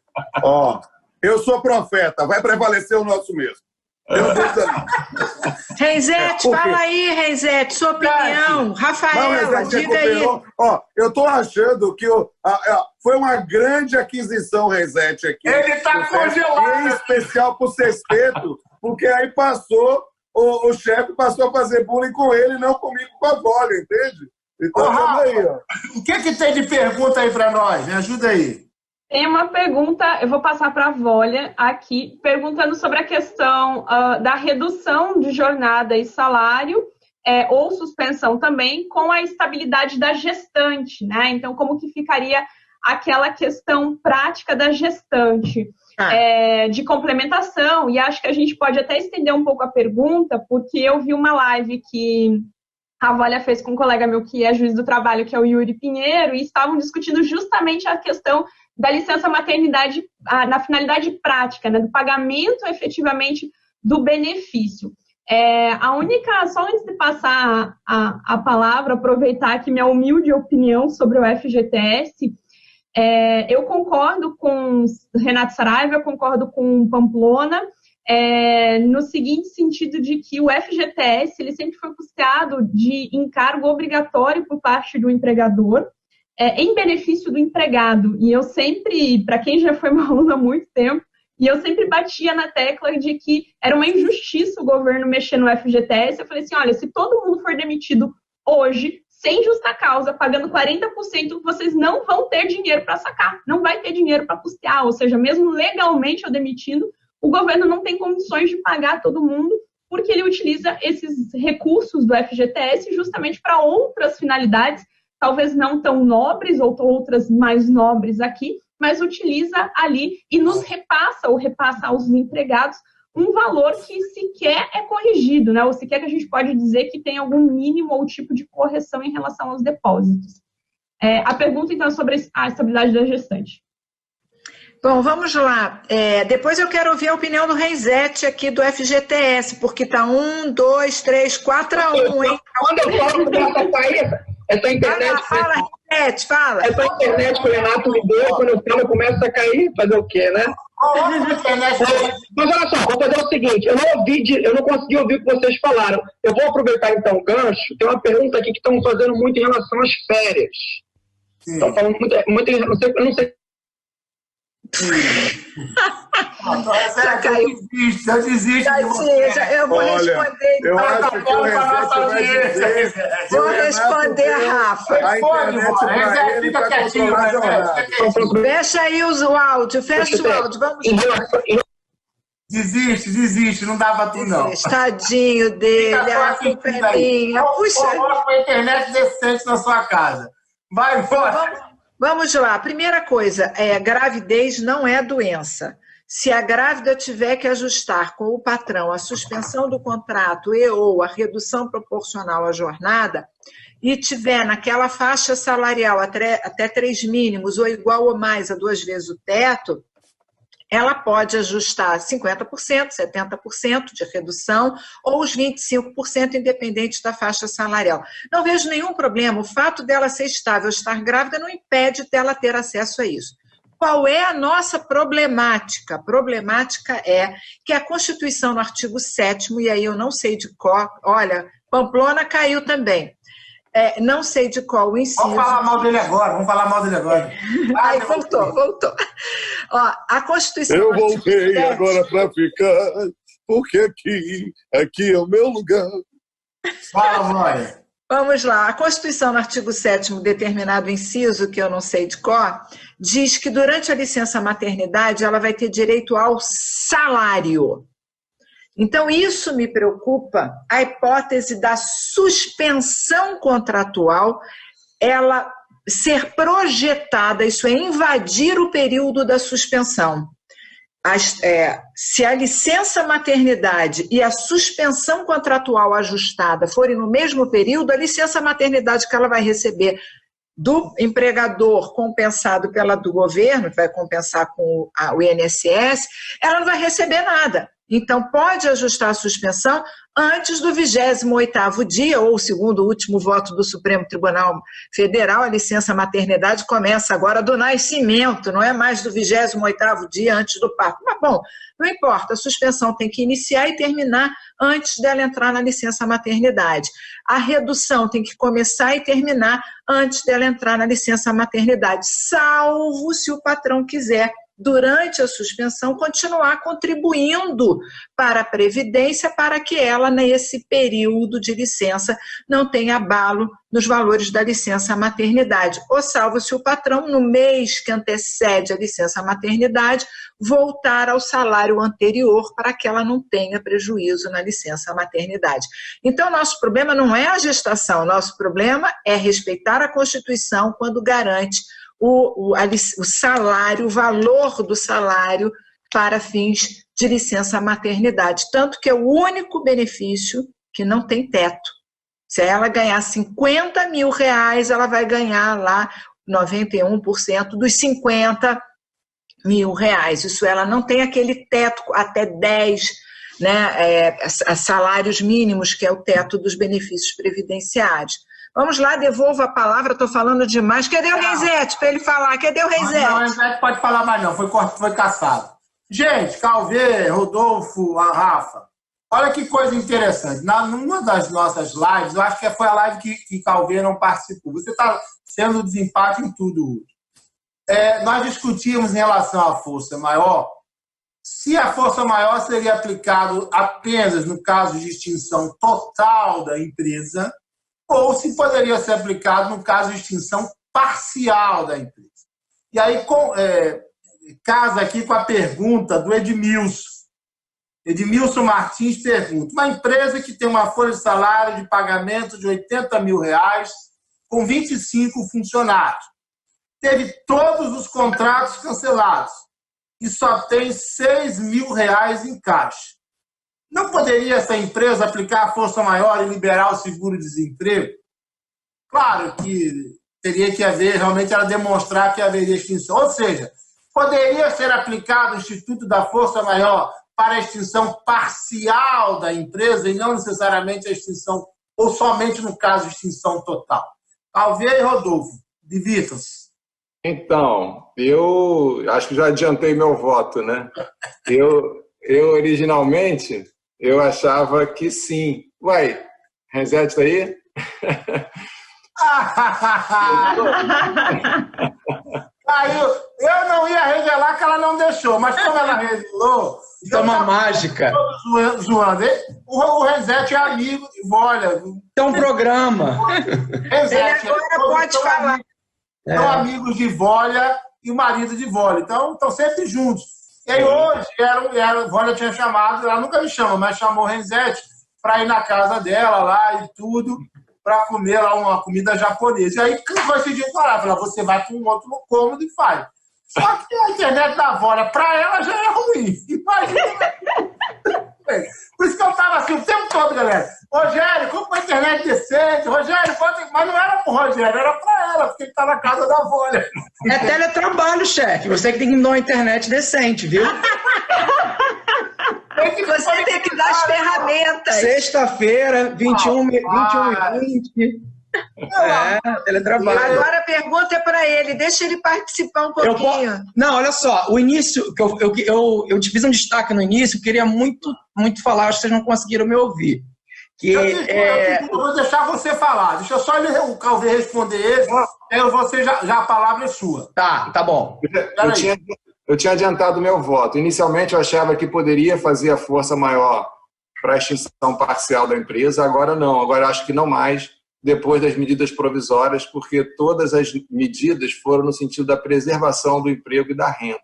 Ó, eu sou profeta, vai prevalecer o nosso mesmo. Renzete, fala aí, Renzete, sua opinião. Rafaela, diga aí. Ó, eu tô achando que foi uma grande aquisição, Renzete, aqui. Ele tá congelado. Em especial pro Sexteto, porque aí passou, o chefe passou a fazer bullying com ele, não comigo, com a Vólia, entende? Então, aí, ó. O que tem de pergunta aí pra nós? Me ajuda aí. Tem uma pergunta, eu vou passar para a Vólia aqui, perguntando sobre a questão da redução de jornada e salário, ou suspensão também, com a estabilidade da gestante, né? Então, como que ficaria aquela questão prática da gestante, de complementação? E acho que a gente pode até estender um pouco a pergunta, porque eu vi uma live que a Vólia fez com um colega meu que é juiz do trabalho, que é o Yuri Pinheiro, e estavam discutindo justamente a questão da licença maternidade na finalidade prática, né, do pagamento efetivamente do benefício. Só antes de passar a palavra, aproveitar aqui minha humilde opinião sobre o FGTS, eu concordo com Renato Saraiva, eu concordo com Pamplona, no seguinte sentido de que o FGTS ele sempre foi custeado de encargo obrigatório por parte do empregador, em benefício do empregado. E eu sempre, para quem já foi uma aluna há muito tempo, e eu sempre batia na tecla de que era uma injustiça o governo mexer no FGTS. Eu falei assim, olha, se todo mundo for demitido hoje, sem justa causa, pagando 40%, vocês não vão ter dinheiro para sacar, não vai ter dinheiro para custear, ou seja, mesmo legalmente eu demitindo, o governo não tem condições de pagar todo mundo, porque ele utiliza esses recursos do FGTS justamente para outras finalidades, talvez não tão nobres, ou outras mais nobres aqui, mas utiliza ali e nos repassa, ou repassa aos empregados, um valor que sequer é corrigido, né? Ou sequer que a gente pode dizer que tem algum mínimo ou tipo de correção em relação aos depósitos. A pergunta, então, é sobre a estabilidade da gestante. Bom, vamos lá. Depois eu quero ouvir a opinião do Renzete aqui do FGTS, porque tá 1, 2, 3, 4-1, hein? Quando eu falo começa a cair, essa internet... Fala, Renzete, fala. Essa internet que o Renato me deu, quando eu falo, começa a cair, fazer o quê, né? Mas olha só, vou fazer o seguinte, eu não consegui ouvir o que vocês falaram. Eu vou aproveitar então o gancho, tem uma pergunta aqui que estão fazendo muito em relação às férias. Estão falando muito em relação, eu não sei. Já caiu. Eu desisto de você. Eu vou responder. Eu acho que o Renzete vai dizer. Vou responder, Rafa. A internet para ele está controlada. Fecha aí o áudio, fecha o áudio. Vamos. Desiste, não dá pra tu, não. Tadinho dele, a culpa é minha. Puxa. Coloca uma internet decente na sua casa. Vai embora. Vamos lá. Primeira coisa, gravidez não é doença. Se a grávida tiver que ajustar com o patrão a suspensão do contrato ou a redução proporcional à jornada e tiver naquela faixa salarial até 3 mínimos ou igual ou mais a 2 vezes o teto, ela pode ajustar 50%, 70% de redução ou os 25% independente da faixa salarial. Não vejo nenhum problema. O fato dela ser estável, estar grávida, não impede dela ter acesso a isso. Qual é a nossa problemática? A problemática é que a Constituição, no artigo 7º, e aí eu não sei de qual, olha, Pamplona caiu também. Não sei de qual o inciso. Vamos falar mal dele agora. Aí voltou. Ó, a Constituição... Eu voltei agora para ficar, porque aqui é o meu lugar. Fala, mãe. Vamos lá. A Constituição, no artigo 7º, determinado inciso, que eu não sei de cor, diz que durante a licença maternidade ela vai ter direito ao salário. Então, isso me preocupa, a hipótese da suspensão contratual, ela ser projetada, isso é invadir o período da suspensão. se a licença maternidade e a suspensão contratual ajustada forem no mesmo período, a licença maternidade que ela vai receber do empregador compensado do governo, que vai compensar com o INSS, ela não vai receber nada. Então, pode ajustar a suspensão antes do 28º dia, ou segundo o último voto do Supremo Tribunal Federal, a licença maternidade começa agora do nascimento, não é mais do 28º dia antes do parto. Mas, bom, não importa, a suspensão tem que iniciar e terminar antes dela entrar na licença maternidade. A redução tem que começar e terminar antes dela entrar na licença maternidade, salvo se o patrão quiser, durante a suspensão, continuar contribuindo para a Previdência para que ela, nesse período de licença, não tenha abalo nos valores da licença maternidade, ou salvo se o patrão, no mês que antecede a licença maternidade, voltar ao salário anterior para que ela não tenha prejuízo na licença maternidade. Então, nosso problema não é a gestação, nosso problema é respeitar a Constituição quando garante o salário, o valor do salário para fins de licença maternidade. Tanto que é o único benefício que não tem teto. Se ela ganhar 50 mil reais, ela vai ganhar lá 91% dos 50 mil reais. Isso ela não tem aquele teto até 10, né, salários mínimos, que é o teto dos benefícios previdenciários. Vamos lá, devolvo a palavra, estou falando demais. Cadê o Renzete para ele falar? Cadê o Renzete? Não, o Renzete pode falar mais não, foi caçado. Gente, Calvê, Rodolfo, a Rafa, olha que coisa interessante. Numa das nossas lives, eu acho que foi a live que Calvê não participou. Você está sendo desempate em tudo. Nós discutimos em relação à força maior, se a força maior seria aplicado apenas no caso de extinção total da empresa, ou se poderia ser aplicado no caso de extinção parcial da empresa. E aí, casa aqui com a pergunta do Edmilson. Edmilson Martins pergunta: uma empresa que tem uma folha de salário de pagamento de 80 mil reais com 25 funcionários, teve todos os contratos cancelados e só tem 6 mil reais em caixa. Não poderia essa empresa aplicar a força maior e liberar o seguro-desemprego? Claro que teria que haver, realmente, ela demonstrar que haveria extinção. Ou seja, poderia ser aplicado o Instituto da Força Maior para a extinção parcial da empresa e não necessariamente a extinção, ou somente no caso de extinção total. Calvê e Rodolfo, divirtam-se. Então, eu acho que já adiantei meu voto, né? Eu originalmente, eu achava que sim. Uai, Renzete tá aí? Eu não ia revelar que ela não deixou, mas como ela revelou... Isso é uma mágica. Zoando. O Renzete é amigo de Volha. Tem um programa. Renzete, ele agora pode falar. São amigos de Volha e o marido de Volha. Então, estão sempre juntos. E aí, hoje, Volha tinha chamado, ela nunca me chama, mas chamou o Renzete para ir na casa dela lá e tudo, para comer lá uma comida japonesa. E aí, coincidiu com ela. Falou: você vai para um outro cômodo e faz. Só que a internet da Volha, para ela, já é ruim. Imagina. Por isso que eu estava assim o tempo todo, galera. Rogério, compra uma internet decente. Rogério, mas não era pro Rogério, era para ela, porque ele está na casa da Volha. É teletrabalho, chefe. Você que tem que dar uma internet decente, viu? Você tem que dar as ferramentas. Sexta-feira, 21h20. Teletrabalho. Agora a pergunta é para ele, deixa ele participar um pouquinho. Não, olha só, o início, eu te fiz um destaque no início, eu queria muito falar, acho que vocês não conseguiram me ouvir. Eu vou deixar você falar, deixa só o Calvê responder esse, aí você já a palavra é sua. Tá bom. Eu tinha adiantado meu voto. Inicialmente eu achava que poderia fazer a força maior para a extinção parcial da empresa, agora não, agora acho que não mais, depois das medidas provisórias, porque todas as medidas foram no sentido da preservação do emprego e da renda.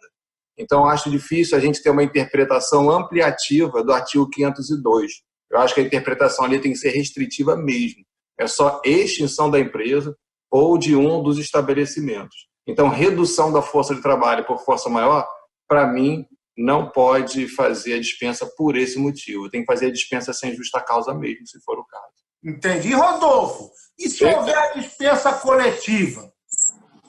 Então, acho difícil a gente ter uma interpretação ampliativa do artigo 502. Eu acho que a interpretação ali tem que ser restritiva mesmo. É só extinção da empresa ou de um dos estabelecimentos. Então, redução da força de trabalho por força maior, para mim, não pode fazer a dispensa por esse motivo. Tem que fazer a dispensa sem justa causa mesmo, se for o caso. Entendi. Rodolfo, e se houver a dispensa coletiva?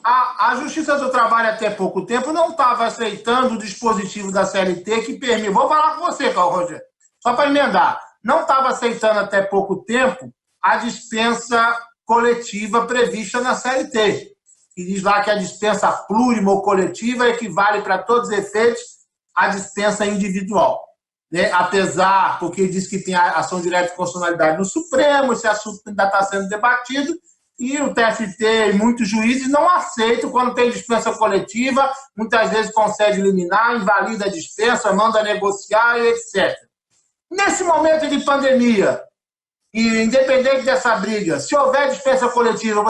A Justiça do Trabalho, até pouco tempo, não estava aceitando o dispositivo da CLT que permite... Vou falar com você, Carl Rogério, só para emendar. Não estava aceitando, até pouco tempo, a dispensa coletiva prevista na CLT. Que diz lá que a dispensa plurima ou coletiva equivale, para todos os efeitos, à dispensa individual. Né? Apesar, porque diz que tem a ação direta de constitucionalidade no Supremo, esse assunto ainda está sendo debatido, e o TST e muitos juízes não aceitam quando tem dispensa coletiva, muitas vezes concede liminar, invalida a dispensa, manda negociar e etc. Nesse momento de pandemia, e independente dessa briga, se houver dispensa coletiva,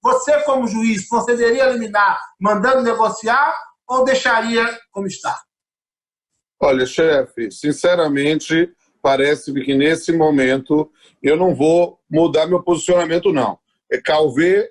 você como juiz, concederia liminar mandando negociar ou deixaria como está? Olha, chefe, sinceramente, parece-me que nesse momento eu não vou mudar meu posicionamento, não. Calvé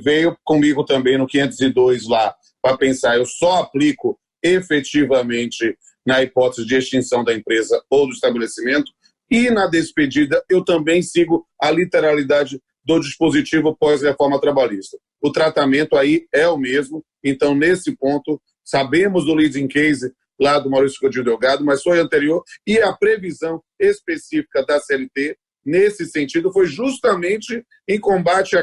veio comigo também no 502 lá para pensar, eu só aplico efetivamente na hipótese de extinção da empresa ou do estabelecimento, e na despedida eu também sigo a literalidade do dispositivo pós-reforma trabalhista. O tratamento aí é o mesmo, então nesse ponto sabemos do leading case lá do Maurício Coutinho Delgado, mas foi anterior, e a previsão específica da CLT nesse sentido foi justamente em combate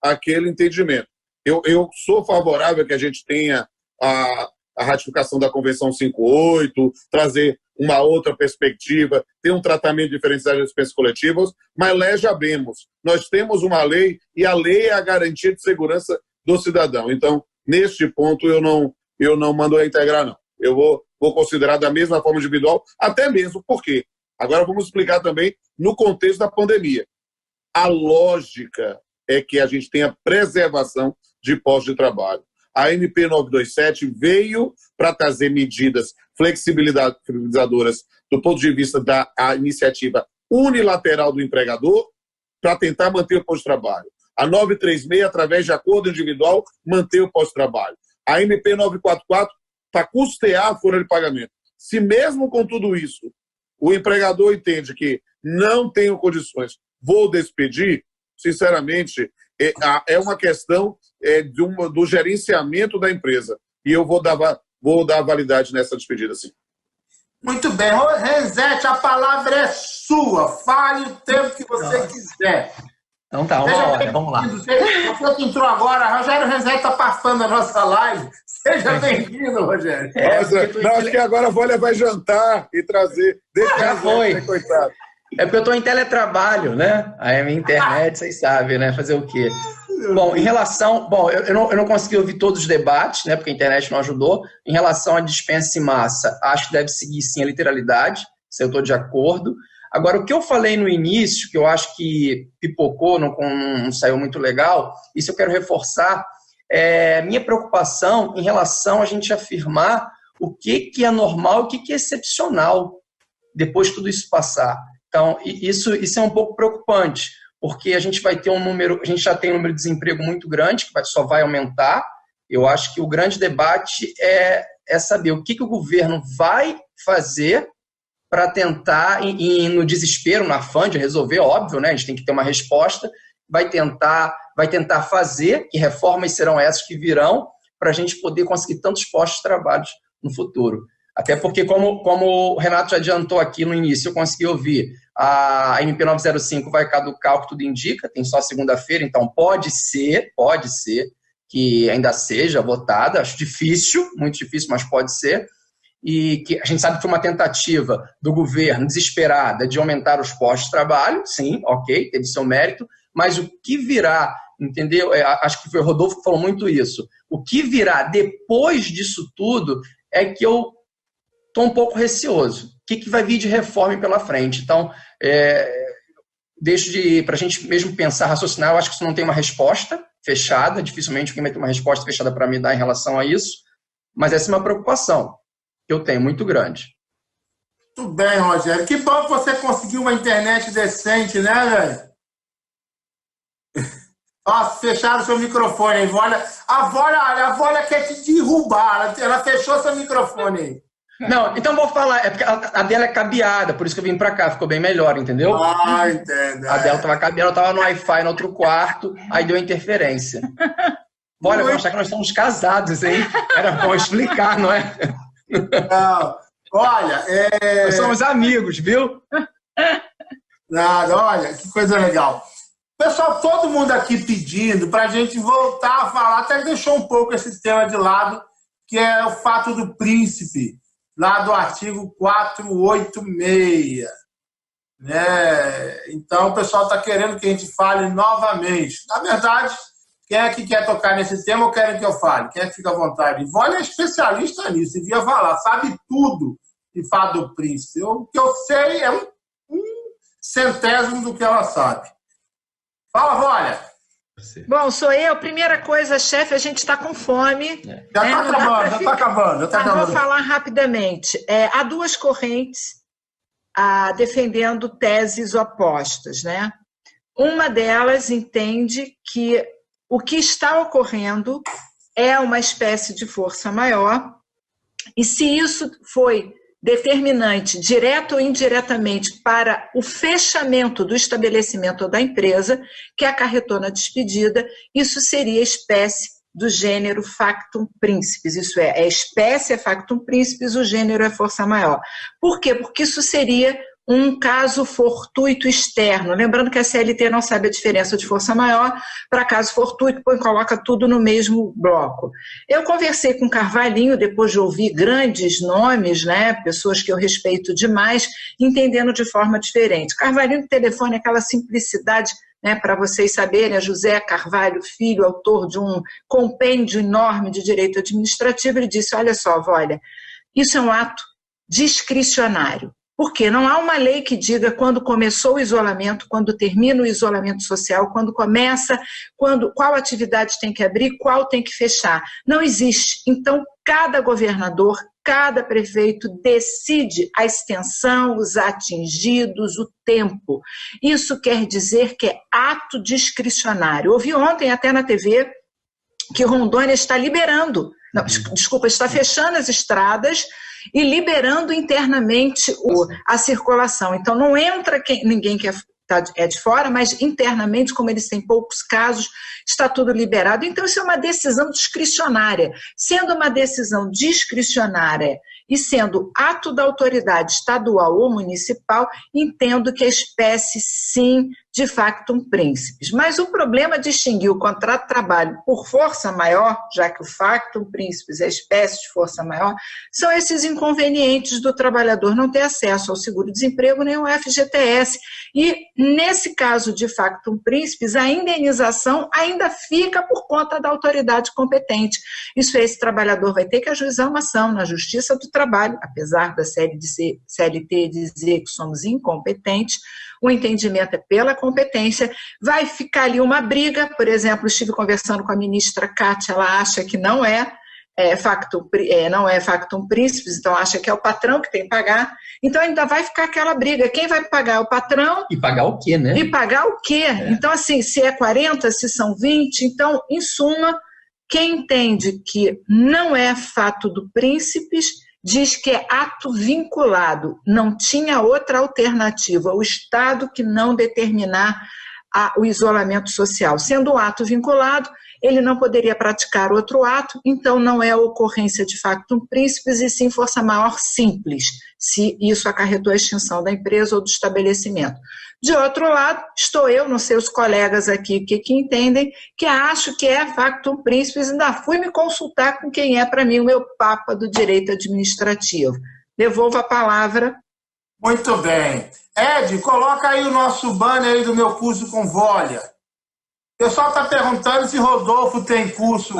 àquele entendimento. Eu sou favorável a que a gente tenha a ratificação da Convenção 58, trazer uma outra perspectiva, ter um tratamento diferenciado das dispensas coletivas, mas já vemos, nós temos uma lei e a lei é a garantia de segurança do cidadão. Então, neste ponto, eu não mando integrar, não. Eu vou considerar da mesma forma individual, até mesmo porque, agora vamos explicar também no contexto da pandemia. A lógica é que a gente tenha preservação de postos de trabalho. A MP 927 veio para trazer medidas flexibilizadoras do ponto de vista da iniciativa unilateral do empregador para tentar manter o posto de trabalho. A 936, através de acordo individual, manter o posto de trabalho. A MP 944 para custear a folha de pagamento. Se mesmo com tudo isso, o empregador entende que não tenho condições, vou despedir, sinceramente, é uma questão do gerenciamento da empresa. E eu vou dar validade nessa despedida, sim. Muito bem. Renzete, a palavra é sua. Fale o tempo que você quiser. Então tá, vamos lá. Você que entrou agora, Rogério Renzete está passando a nossa live. Seja bem-vindo, Rogério. Acho que agora a Vólia vai jantar e trazer. Já foi. Coitado. É porque eu estou em teletrabalho, né? Aí a minha internet, vocês sabem, né? Fazer o quê? Bom, em relação... Bom, eu não consegui ouvir todos os debates, né? Porque a internet não ajudou. Em relação à dispensa em massa, acho que deve seguir, sim, a literalidade. Se eu estou de acordo. Agora, o que eu falei no início, que eu acho que pipocou, não saiu muito legal, isso eu quero reforçar, é minha preocupação em relação a gente afirmar o que é normal e o que é excepcional depois de tudo isso passar. Então, isso é um pouco preocupante, porque a gente vai ter a gente já tem um número de desemprego muito grande, que só vai aumentar. Eu acho que o grande debate é saber o que o governo vai fazer para tentar, no desespero, na afã de resolver, óbvio, né? A gente tem que ter uma resposta, vai tentar fazer, que reformas serão essas que virão, para a gente poder conseguir tantos postos de trabalho no futuro. Até porque, como o Renato já adiantou aqui no início, eu consegui ouvir, a MP 905 vai caducar, o que tudo indica, tem só segunda-feira, então pode ser que ainda seja votada, acho difícil, muito difícil, mas pode ser, e que a gente sabe que foi uma tentativa do governo desesperada de aumentar os postos de trabalho, sim, ok, teve seu mérito, mas o que virá, entendeu? Acho que foi o Rodolfo que falou muito isso, o que virá depois disso tudo é que eu estou um pouco receoso. O que vai vir de reforma pela frente? Então, para a gente mesmo pensar, raciocinar, eu acho que isso não tem uma resposta fechada, dificilmente alguém vai ter uma resposta fechada para me dar em relação a isso, mas essa é uma preocupação que eu tenho, muito grande. Tudo bem, Rogério. Que bom que você conseguiu uma internet decente, né, velho? Nossa, fecharam seu microfone aí, Vólia. A Vólia quer te derrubar. Ela fechou seu microfone aí. Não, então vou falar. É porque a dela é cabeada, por isso que eu vim pra cá. Ficou bem melhor, entendeu? Ah, entendo. A dela tava cabeada, eu tava no Wi-Fi no outro quarto, aí deu interferência. Olha, vão achar que nós somos casados, hein? Era bom explicar, não é? Não. Olha, Nós somos amigos, viu? Nada, olha, que coisa legal. Pessoal, todo mundo aqui pedindo para a gente voltar a falar, até deixou um pouco esse tema de lado, que é o fato do príncipe, lá do artigo 486. Né? Então, o pessoal está querendo que a gente fale novamente. Na verdade, quem é que quer tocar nesse tema ou querem que eu fale? Quem é que fica à vontade? Vólia é especialista nisso, devia falar, sabe tudo de fato do príncipe. O que eu sei é um centésimo do que ela sabe. Fala, Vólia. Bom, sou eu. Primeira coisa, chefe, a gente está com fome. Já está acabando. Vou falar rapidamente. Há duas correntes defendendo teses opostas, né? Uma delas entende que o que está ocorrendo é uma espécie de força maior, e se isso foi determinante, direto ou indiretamente, para o fechamento do estabelecimento ou da empresa, que acarretou na despedida, isso seria espécie do gênero factum principis, isso é, a espécie é factum principis, o gênero é força maior. Por quê? Porque isso seria um caso fortuito externo. Lembrando que a CLT não sabe a diferença de força maior para caso fortuito, pois coloca tudo no mesmo bloco. Eu conversei com Carvalhinho, depois de ouvir grandes nomes, né, pessoas que eu respeito demais, entendendo de forma diferente. Carvalhinho, no telefone, aquela simplicidade, né, para vocês saberem, é José Carvalho Filho, autor de um compêndio enorme de direito administrativo, ele disse, olha só, Vólia, isso é um ato discricionário. Porque não há uma lei que diga quando começou o isolamento, quando termina o isolamento social, quando começa, qual atividade tem que abrir, qual tem que fechar. Não existe. Então, cada governador, cada prefeito decide a extensão, os atingidos, o tempo. Isso quer dizer que é ato discricionário. Ouvi ontem até na TV que Rondônia está liberando, está fechando as estradas e liberando internamente a circulação. Então, não entra ninguém que é de fora, mas internamente, como eles têm poucos casos, está tudo liberado. Então, isso é uma decisão discricionária. Sendo uma decisão discricionária e sendo ato da autoridade estadual ou municipal, entendo que a espécie, sim, de factum principis. Mas o problema é distinguir o contrato de trabalho por força maior, já que o factum principis é a espécie de força maior, são esses inconvenientes do trabalhador não ter acesso ao seguro-desemprego nem ao FGTS. E, nesse caso de factum principis, a indenização ainda fica por conta da autoridade competente. Isso é, esse trabalhador vai ter que ajuizar uma ação na Justiça do Trabalho, apesar da CLT dizer que somos incompetentes, o entendimento é pela competência, vai ficar ali uma briga, por exemplo, estive conversando com a ministra Cátia, ela acha que não é factum principis, então acha que é o patrão que tem que pagar, então ainda vai ficar aquela briga, quem vai pagar? O patrão? E pagar o quê, né? E pagar o quê? Então assim, se é 40, se são 20, então em suma, quem entende que não é fato do príncipes, diz que é ato vinculado, não tinha outra alternativa, o Estado que não determinar o isolamento social. Sendo um ato vinculado, ele não poderia praticar outro ato, então não é ocorrência de factum principis e sim força maior simples, se isso acarretou a extinção da empresa ou do estabelecimento. De outro lado, estou eu, não sei os colegas aqui que entendem, que acho que é factum principis, ainda fui me consultar com quem é, para mim, o meu papa do direito administrativo. Devolvo a palavra. Muito bem. Ed, coloca aí o nosso banner aí do meu curso com Vólia. O pessoal está perguntando se Rodolfo tem curso.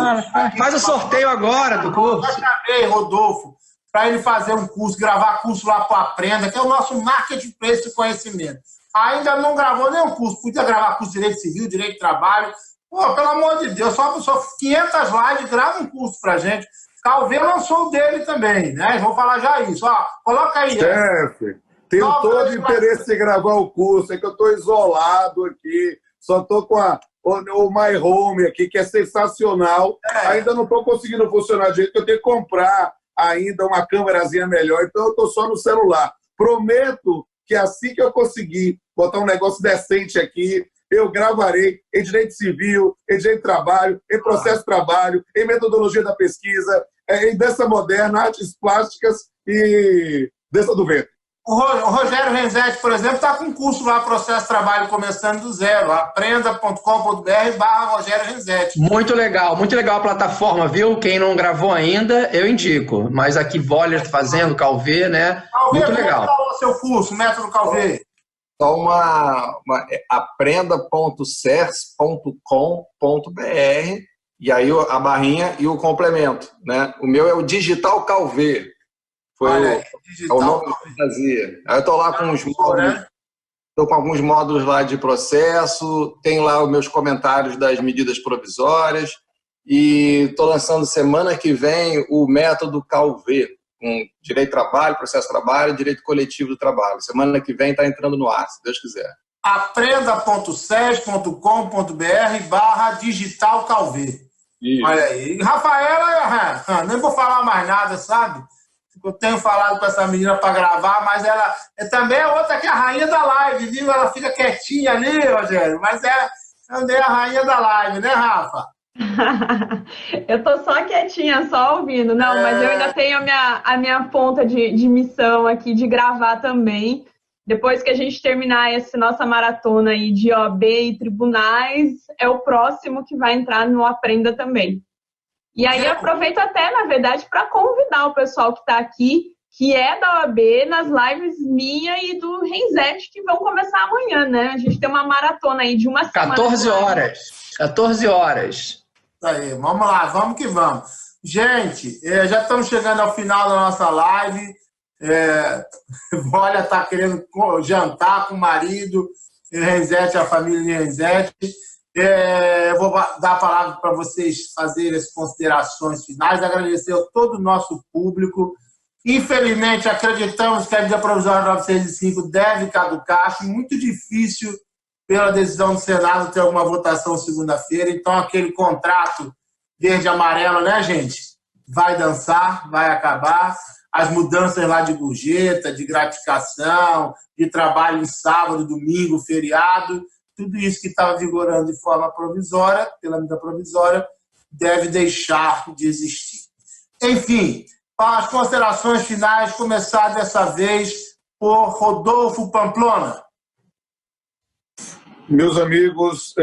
Faz o sorteio agora do curso. Eu chamei Rodolfo para ele fazer um curso, gravar curso lá para o Aprenda, que é o nosso marketplace de conhecimento. Ainda não gravou nenhum curso. Podia gravar curso de Direito Civil, Direito de Trabalho. Pô, pelo amor de Deus, só 500 lives, grava um curso para gente. Calvê lançou o dele também, né? Vou falar já isso. Ó, coloca aí. Chefe, tenho todo interesse em gravar o curso, é que eu estou isolado aqui, só estou com o My Home aqui, que é sensacional. Ainda não estou conseguindo funcionar do jeito que eu tenho que comprar ainda uma câmerazinha melhor, então eu estou só no celular. Prometo que assim que eu conseguir botar um negócio decente aqui, eu gravarei em direito civil, em direito de trabalho, em processo de trabalho, em metodologia da pesquisa, em dança moderna, artes plásticas e dança do ventre. O Rogério Renzetti, por exemplo, está com um curso lá, Processo de Trabalho Começando do Zero, aprenda.com.br/Rogério Renzetti. Muito legal a plataforma, viu? Quem não gravou ainda, eu indico. Mas aqui, Voller fazendo, Calvê, né? Calvê, muito legal. Qual é o seu curso, Método Calvê? Só aprenda.cers.com.br e aí a barrinha e o complemento, né? O meu é o Digital Calvê. Foi o nome que eu fazia. Aí eu estou lá com os módulos, estou com alguns módulos lá de processo, tem lá os meus comentários das medidas provisórias e estou lançando semana que vem o método Calvê, com direito de trabalho, processo de trabalho, direito coletivo do trabalho. Semana que vem está entrando no ar, se Deus quiser. aprenda.ces.com.br/Digital Calvê. Olha aí. E Rafaela, nem vou falar mais nada, sabe? Eu tenho falado com essa menina para gravar, mas ela também é outra que é a rainha da live, viu? Ela fica quietinha ali, Rogério, mas também é a rainha da live, né, Rafa? Eu tô só quietinha, só ouvindo. Não, mas eu ainda tenho a minha ponta de missão aqui de gravar também. Depois que a gente terminar essa nossa maratona aí de OAB e tribunais, é o próximo que vai entrar no Aprenda também. E aí eu aproveito até, na verdade, para convidar o pessoal que está aqui, que é da OAB, nas lives minha e do Renzetti, que vão começar amanhã, né? A gente tem uma maratona aí de uma semana. 14 horas. 14 horas. Aí, vamos lá, vamos que vamos. Gente, já estamos chegando ao final da nossa live. Olha, está querendo jantar com o marido, Renzetti, a família de Renzetti. Eu vou dar a palavra para vocês fazerem as considerações finais, agradecer a todo o nosso público. Infelizmente, acreditamos que a medida provisória 905 deve caducar. Acho muito difícil, pela decisão do Senado, ter alguma votação segunda-feira. Então, aquele contrato verde e amarelo, né, gente? Vai dançar, vai acabar. As mudanças lá de gorjeta, de gratificação, de trabalho em sábado, domingo, feriado, tudo isso que estava vigorando de forma provisória, pela medida provisória, deve deixar de existir. Enfim, as considerações finais, começar dessa vez por Rodolfo Pamplona. Meus amigos,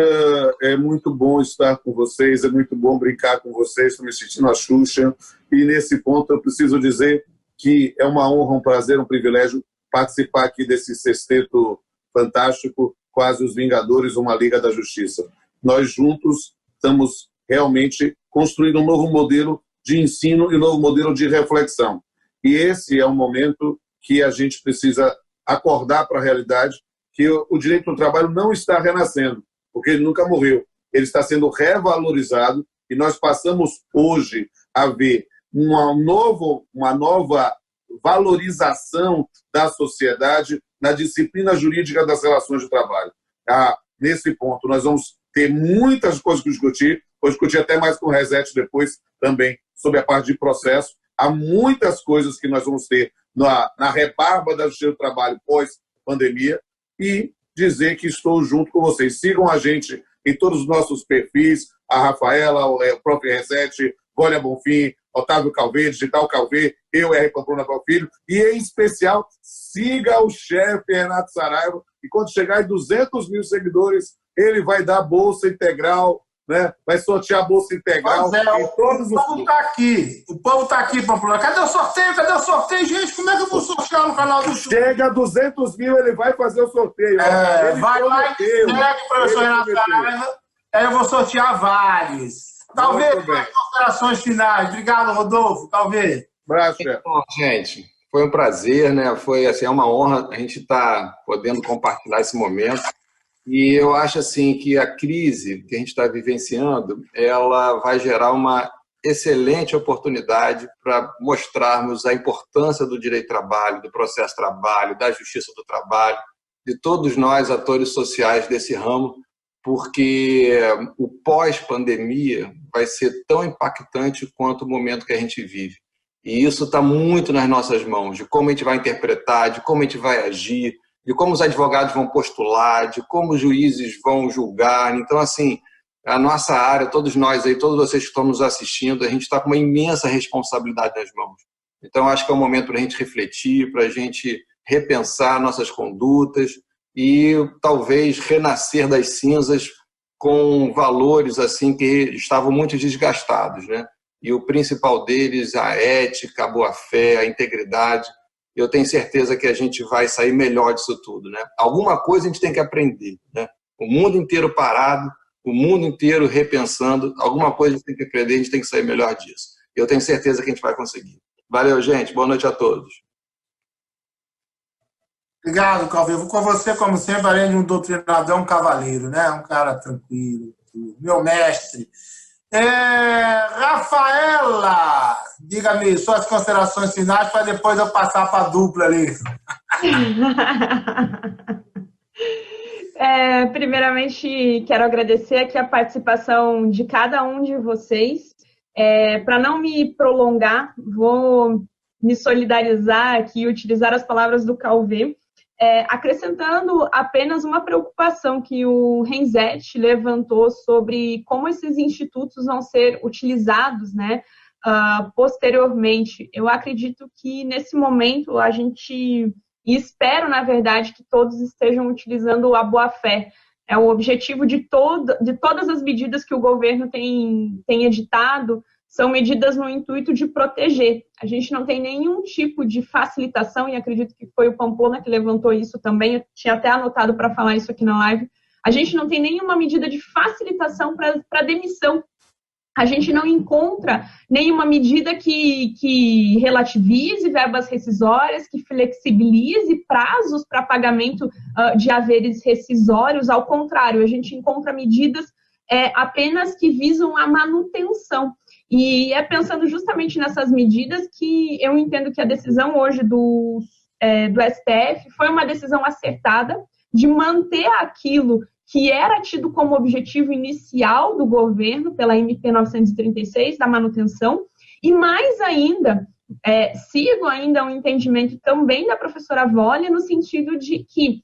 é muito bom estar com vocês, é muito bom brincar com vocês, estou me sentindo a Xuxa, e nesse ponto eu preciso dizer que é uma honra, um prazer, um privilégio participar aqui desse sexteto fantástico, quase os Vingadores, uma Liga da Justiça. Nós juntos estamos realmente construindo um novo modelo de ensino e um novo modelo de reflexão. E esse é um momento que a gente precisa acordar para a realidade que o direito do trabalho não está renascendo, porque ele nunca morreu. Ele está sendo revalorizado e nós passamos hoje a ver uma nova valorização da sociedade na disciplina jurídica das relações de trabalho. Nesse ponto, nós vamos ter muitas coisas que discutir, vou discutir até mais com o Renzetti depois também, sobre a parte de processo. Há muitas coisas que nós vamos ter na rebarba da justiça do trabalho pós-pandemia e dizer que estou junto com vocês. Sigam a gente em todos os nossos perfis, a Rafaela, o próprio Renzetti, Gólia Bonfim, Otávio Calvê, Digital Calvê, eu, R. Pamplona Filho, e em especial, siga o chefe Renato Saraiva, e quando chegar em 200 mil seguidores, ele vai dar bolsa integral, né? Vai sortear a bolsa integral. O povo está aqui. O povo está aqui, Pamplona. Cadê o sorteio? Cadê o sorteio? Gente, como é que eu vou sortear no canal do YouTube? Chega a 200 mil, ele vai fazer o sorteio. Vai lá e segue o professor Renato Saraiva. Aí eu vou sortear vários. Talvez as considerações finais. Obrigado, Rodolfo. Talvez. Bom, gente, foi um prazer, né? Foi assim, é uma honra a gente estar podendo compartilhar esse momento. E eu acho assim que a crise que a gente está vivenciando, ela vai gerar uma excelente oportunidade para mostrarmos a importância do direito do trabalho, do processo de trabalho, da justiça do trabalho, de todos nós, atores sociais desse ramo, porque o pós-pandemia vai ser tão impactante quanto o momento que a gente vive. E isso está muito nas nossas mãos, de como a gente vai interpretar, de como a gente vai agir, de como os advogados vão postular, de como os juízes vão julgar. Então, assim, a nossa área, todos nós aí, todos vocês que estão nos assistindo, a gente está com uma imensa responsabilidade nas mãos. Então, acho que é um momento para a gente refletir, para a gente repensar nossas condutas e talvez renascer das cinzas com valores assim que estavam muito desgastados, né? E o principal deles, a ética, a boa-fé, a integridade. Eu tenho certeza que a gente vai sair melhor disso tudo, né? Alguma coisa a gente tem que aprender, né? O mundo inteiro parado, o mundo inteiro repensando, alguma coisa a gente tem que aprender, a gente tem que sair melhor disso. Eu tenho certeza que a gente vai conseguir. Valeu, gente. Boa noite a todos. Obrigado, Calvin. Vou com você, como sempre, além de um doutrinador, um cavaleiro, né? Um cara tranquilo. Meu mestre. Rafaela, diga-me suas considerações finais para depois eu passar para a dupla ali. Primeiramente, quero agradecer aqui a participação de cada um de vocês. Para não me prolongar, vou me solidarizar aqui e utilizar as palavras do Calvin, acrescentando apenas uma preocupação que o Renzetti levantou sobre como esses institutos vão ser utilizados, né, posteriormente. Eu acredito que, nesse momento, a gente, e espero, na verdade, que todos estejam utilizando a boa-fé. O objetivo de todas as medidas que o governo tem editado são medidas no intuito de proteger. A gente não tem nenhum tipo de facilitação, e acredito que foi o Pamplona que levantou isso também, eu tinha até anotado para falar isso aqui na live. A gente não tem nenhuma medida de facilitação para demissão. A gente não encontra nenhuma medida que relativize verbas rescisórias, que flexibilize prazos para pagamento de haveres rescisórios. Ao contrário, a gente encontra medidas apenas que visam a manutenção. E pensando justamente nessas medidas que eu entendo que a decisão hoje do STF foi uma decisão acertada de manter aquilo que era tido como objetivo inicial do governo pela MP 936, da manutenção, e mais ainda, sigo ainda o entendimento também da professora Volle, no sentido de que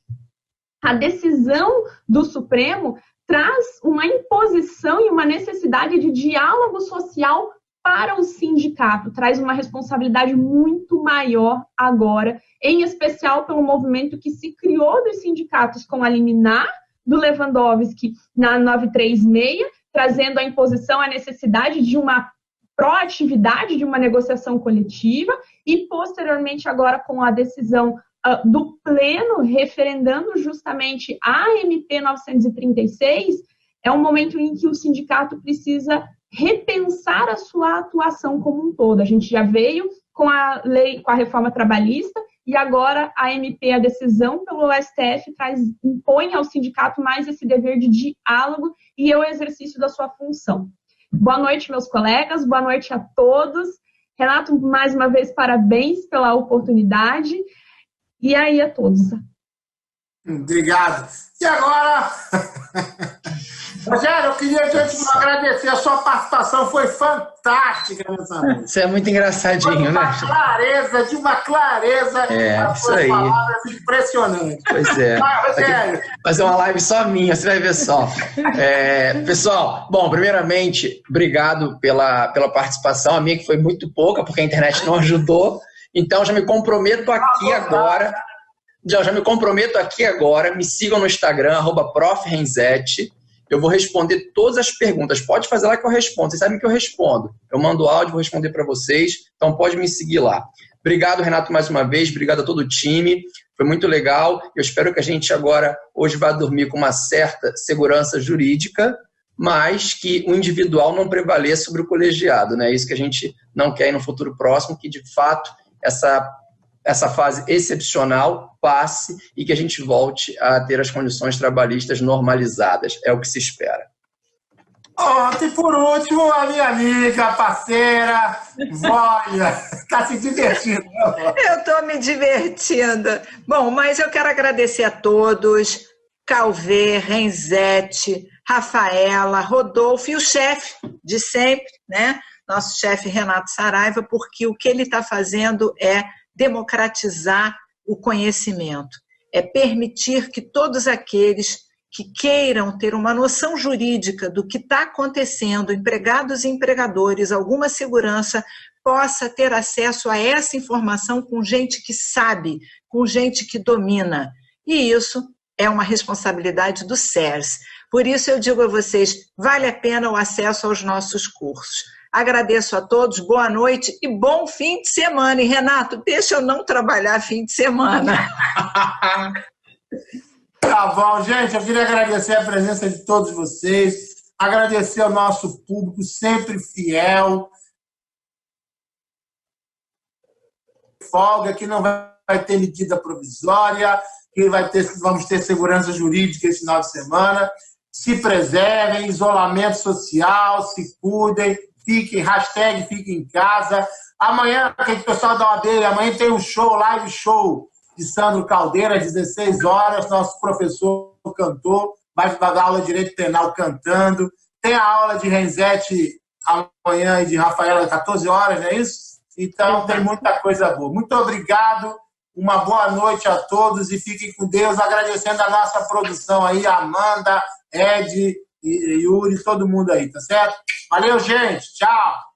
a decisão do Supremo traz uma imposição e uma necessidade de diálogo social para o sindicato, traz uma responsabilidade muito maior agora, em especial pelo movimento que se criou dos sindicatos com a liminar do Lewandowski na 936, trazendo a imposição, a necessidade de uma proatividade de uma negociação coletiva e, posteriormente, agora com a decisão do Pleno, referendando justamente a MP 936, é um momento em que o sindicato precisa repensar a sua atuação como um todo. A gente já veio com a lei, com a reforma trabalhista, e agora a MP, a decisão pelo STF, impõe ao sindicato mais esse dever de diálogo e o exercício da sua função. Boa noite, meus colegas, boa noite a todos. Renato, mais uma vez, parabéns pela oportunidade. E aí a todos. Obrigado. E agora, Rogério, eu queria de antemão agradecer. A sua participação foi fantástica nessa noite. Você é muito engraçadinho, né? De uma clareza. Isso aí. Palavras impressionante. Pois é. Rogério. Fazer uma live só minha, você vai ver só. Pessoal, bom, primeiramente, obrigado pela participação. A minha que foi muito pouca, porque a internet não ajudou. Então, já me comprometo aqui agora. Me sigam no Instagram, @profrenzetti. Eu vou responder todas as perguntas. Pode fazer lá que eu respondo. Vocês sabem que eu respondo. Eu mando áudio, vou responder para vocês. Então, pode me seguir lá. Obrigado, Renato, mais uma vez. Obrigado a todo o time. Foi muito legal. Eu espero que a gente agora, hoje, vá dormir com uma certa segurança jurídica, mas que o individual não prevaleça sobre o colegiado, né? É isso que a gente não quer no futuro próximo, que, de fato, essa fase excepcional passe e que a gente volte a ter as condições trabalhistas normalizadas. É o que se espera. E por último, a minha amiga, parceira, Volle, está se divertindo. Eu estou me divertindo. Bom, mas eu quero agradecer a todos. Calvê, Renzete, Rafaela, Rodolfo e o chefe de sempre, né? Nosso chefe Renato Saraiva, porque o que ele está fazendo é democratizar o conhecimento, é permitir que todos aqueles que queiram ter uma noção jurídica do que está acontecendo, empregados e empregadores, alguma segurança, possa ter acesso a essa informação com gente que sabe, com gente que domina. E isso é uma responsabilidade do SERS. Por isso eu digo a vocês, vale a pena o acesso aos nossos cursos. Agradeço a todos, boa noite e bom fim de semana. E Renato, deixa eu não trabalhar fim de semana. Tá bom, gente, eu queria agradecer a presença de todos vocês, agradecer ao nosso público sempre fiel, folga, que não vai ter medida provisória, que vamos ter segurança jurídica esse final de semana. Se preservem, isolamento social, se cuidem, fiquem em casa. Amanhã, aquele pessoal da OAB, amanhã tem um show, live show de Sandro Caldeira, às 16 horas, nosso professor cantor, vai dar aula de Direito Penal cantando. Tem a aula de Renzete amanhã e de Rafaela às 14 horas, não é isso? Então, tem muita coisa boa. Muito obrigado, uma boa noite a todos e fiquem com Deus, agradecendo a nossa produção aí, Amanda, Ed, Yuri, todo mundo aí, tá certo? Valeu, gente. Tchau.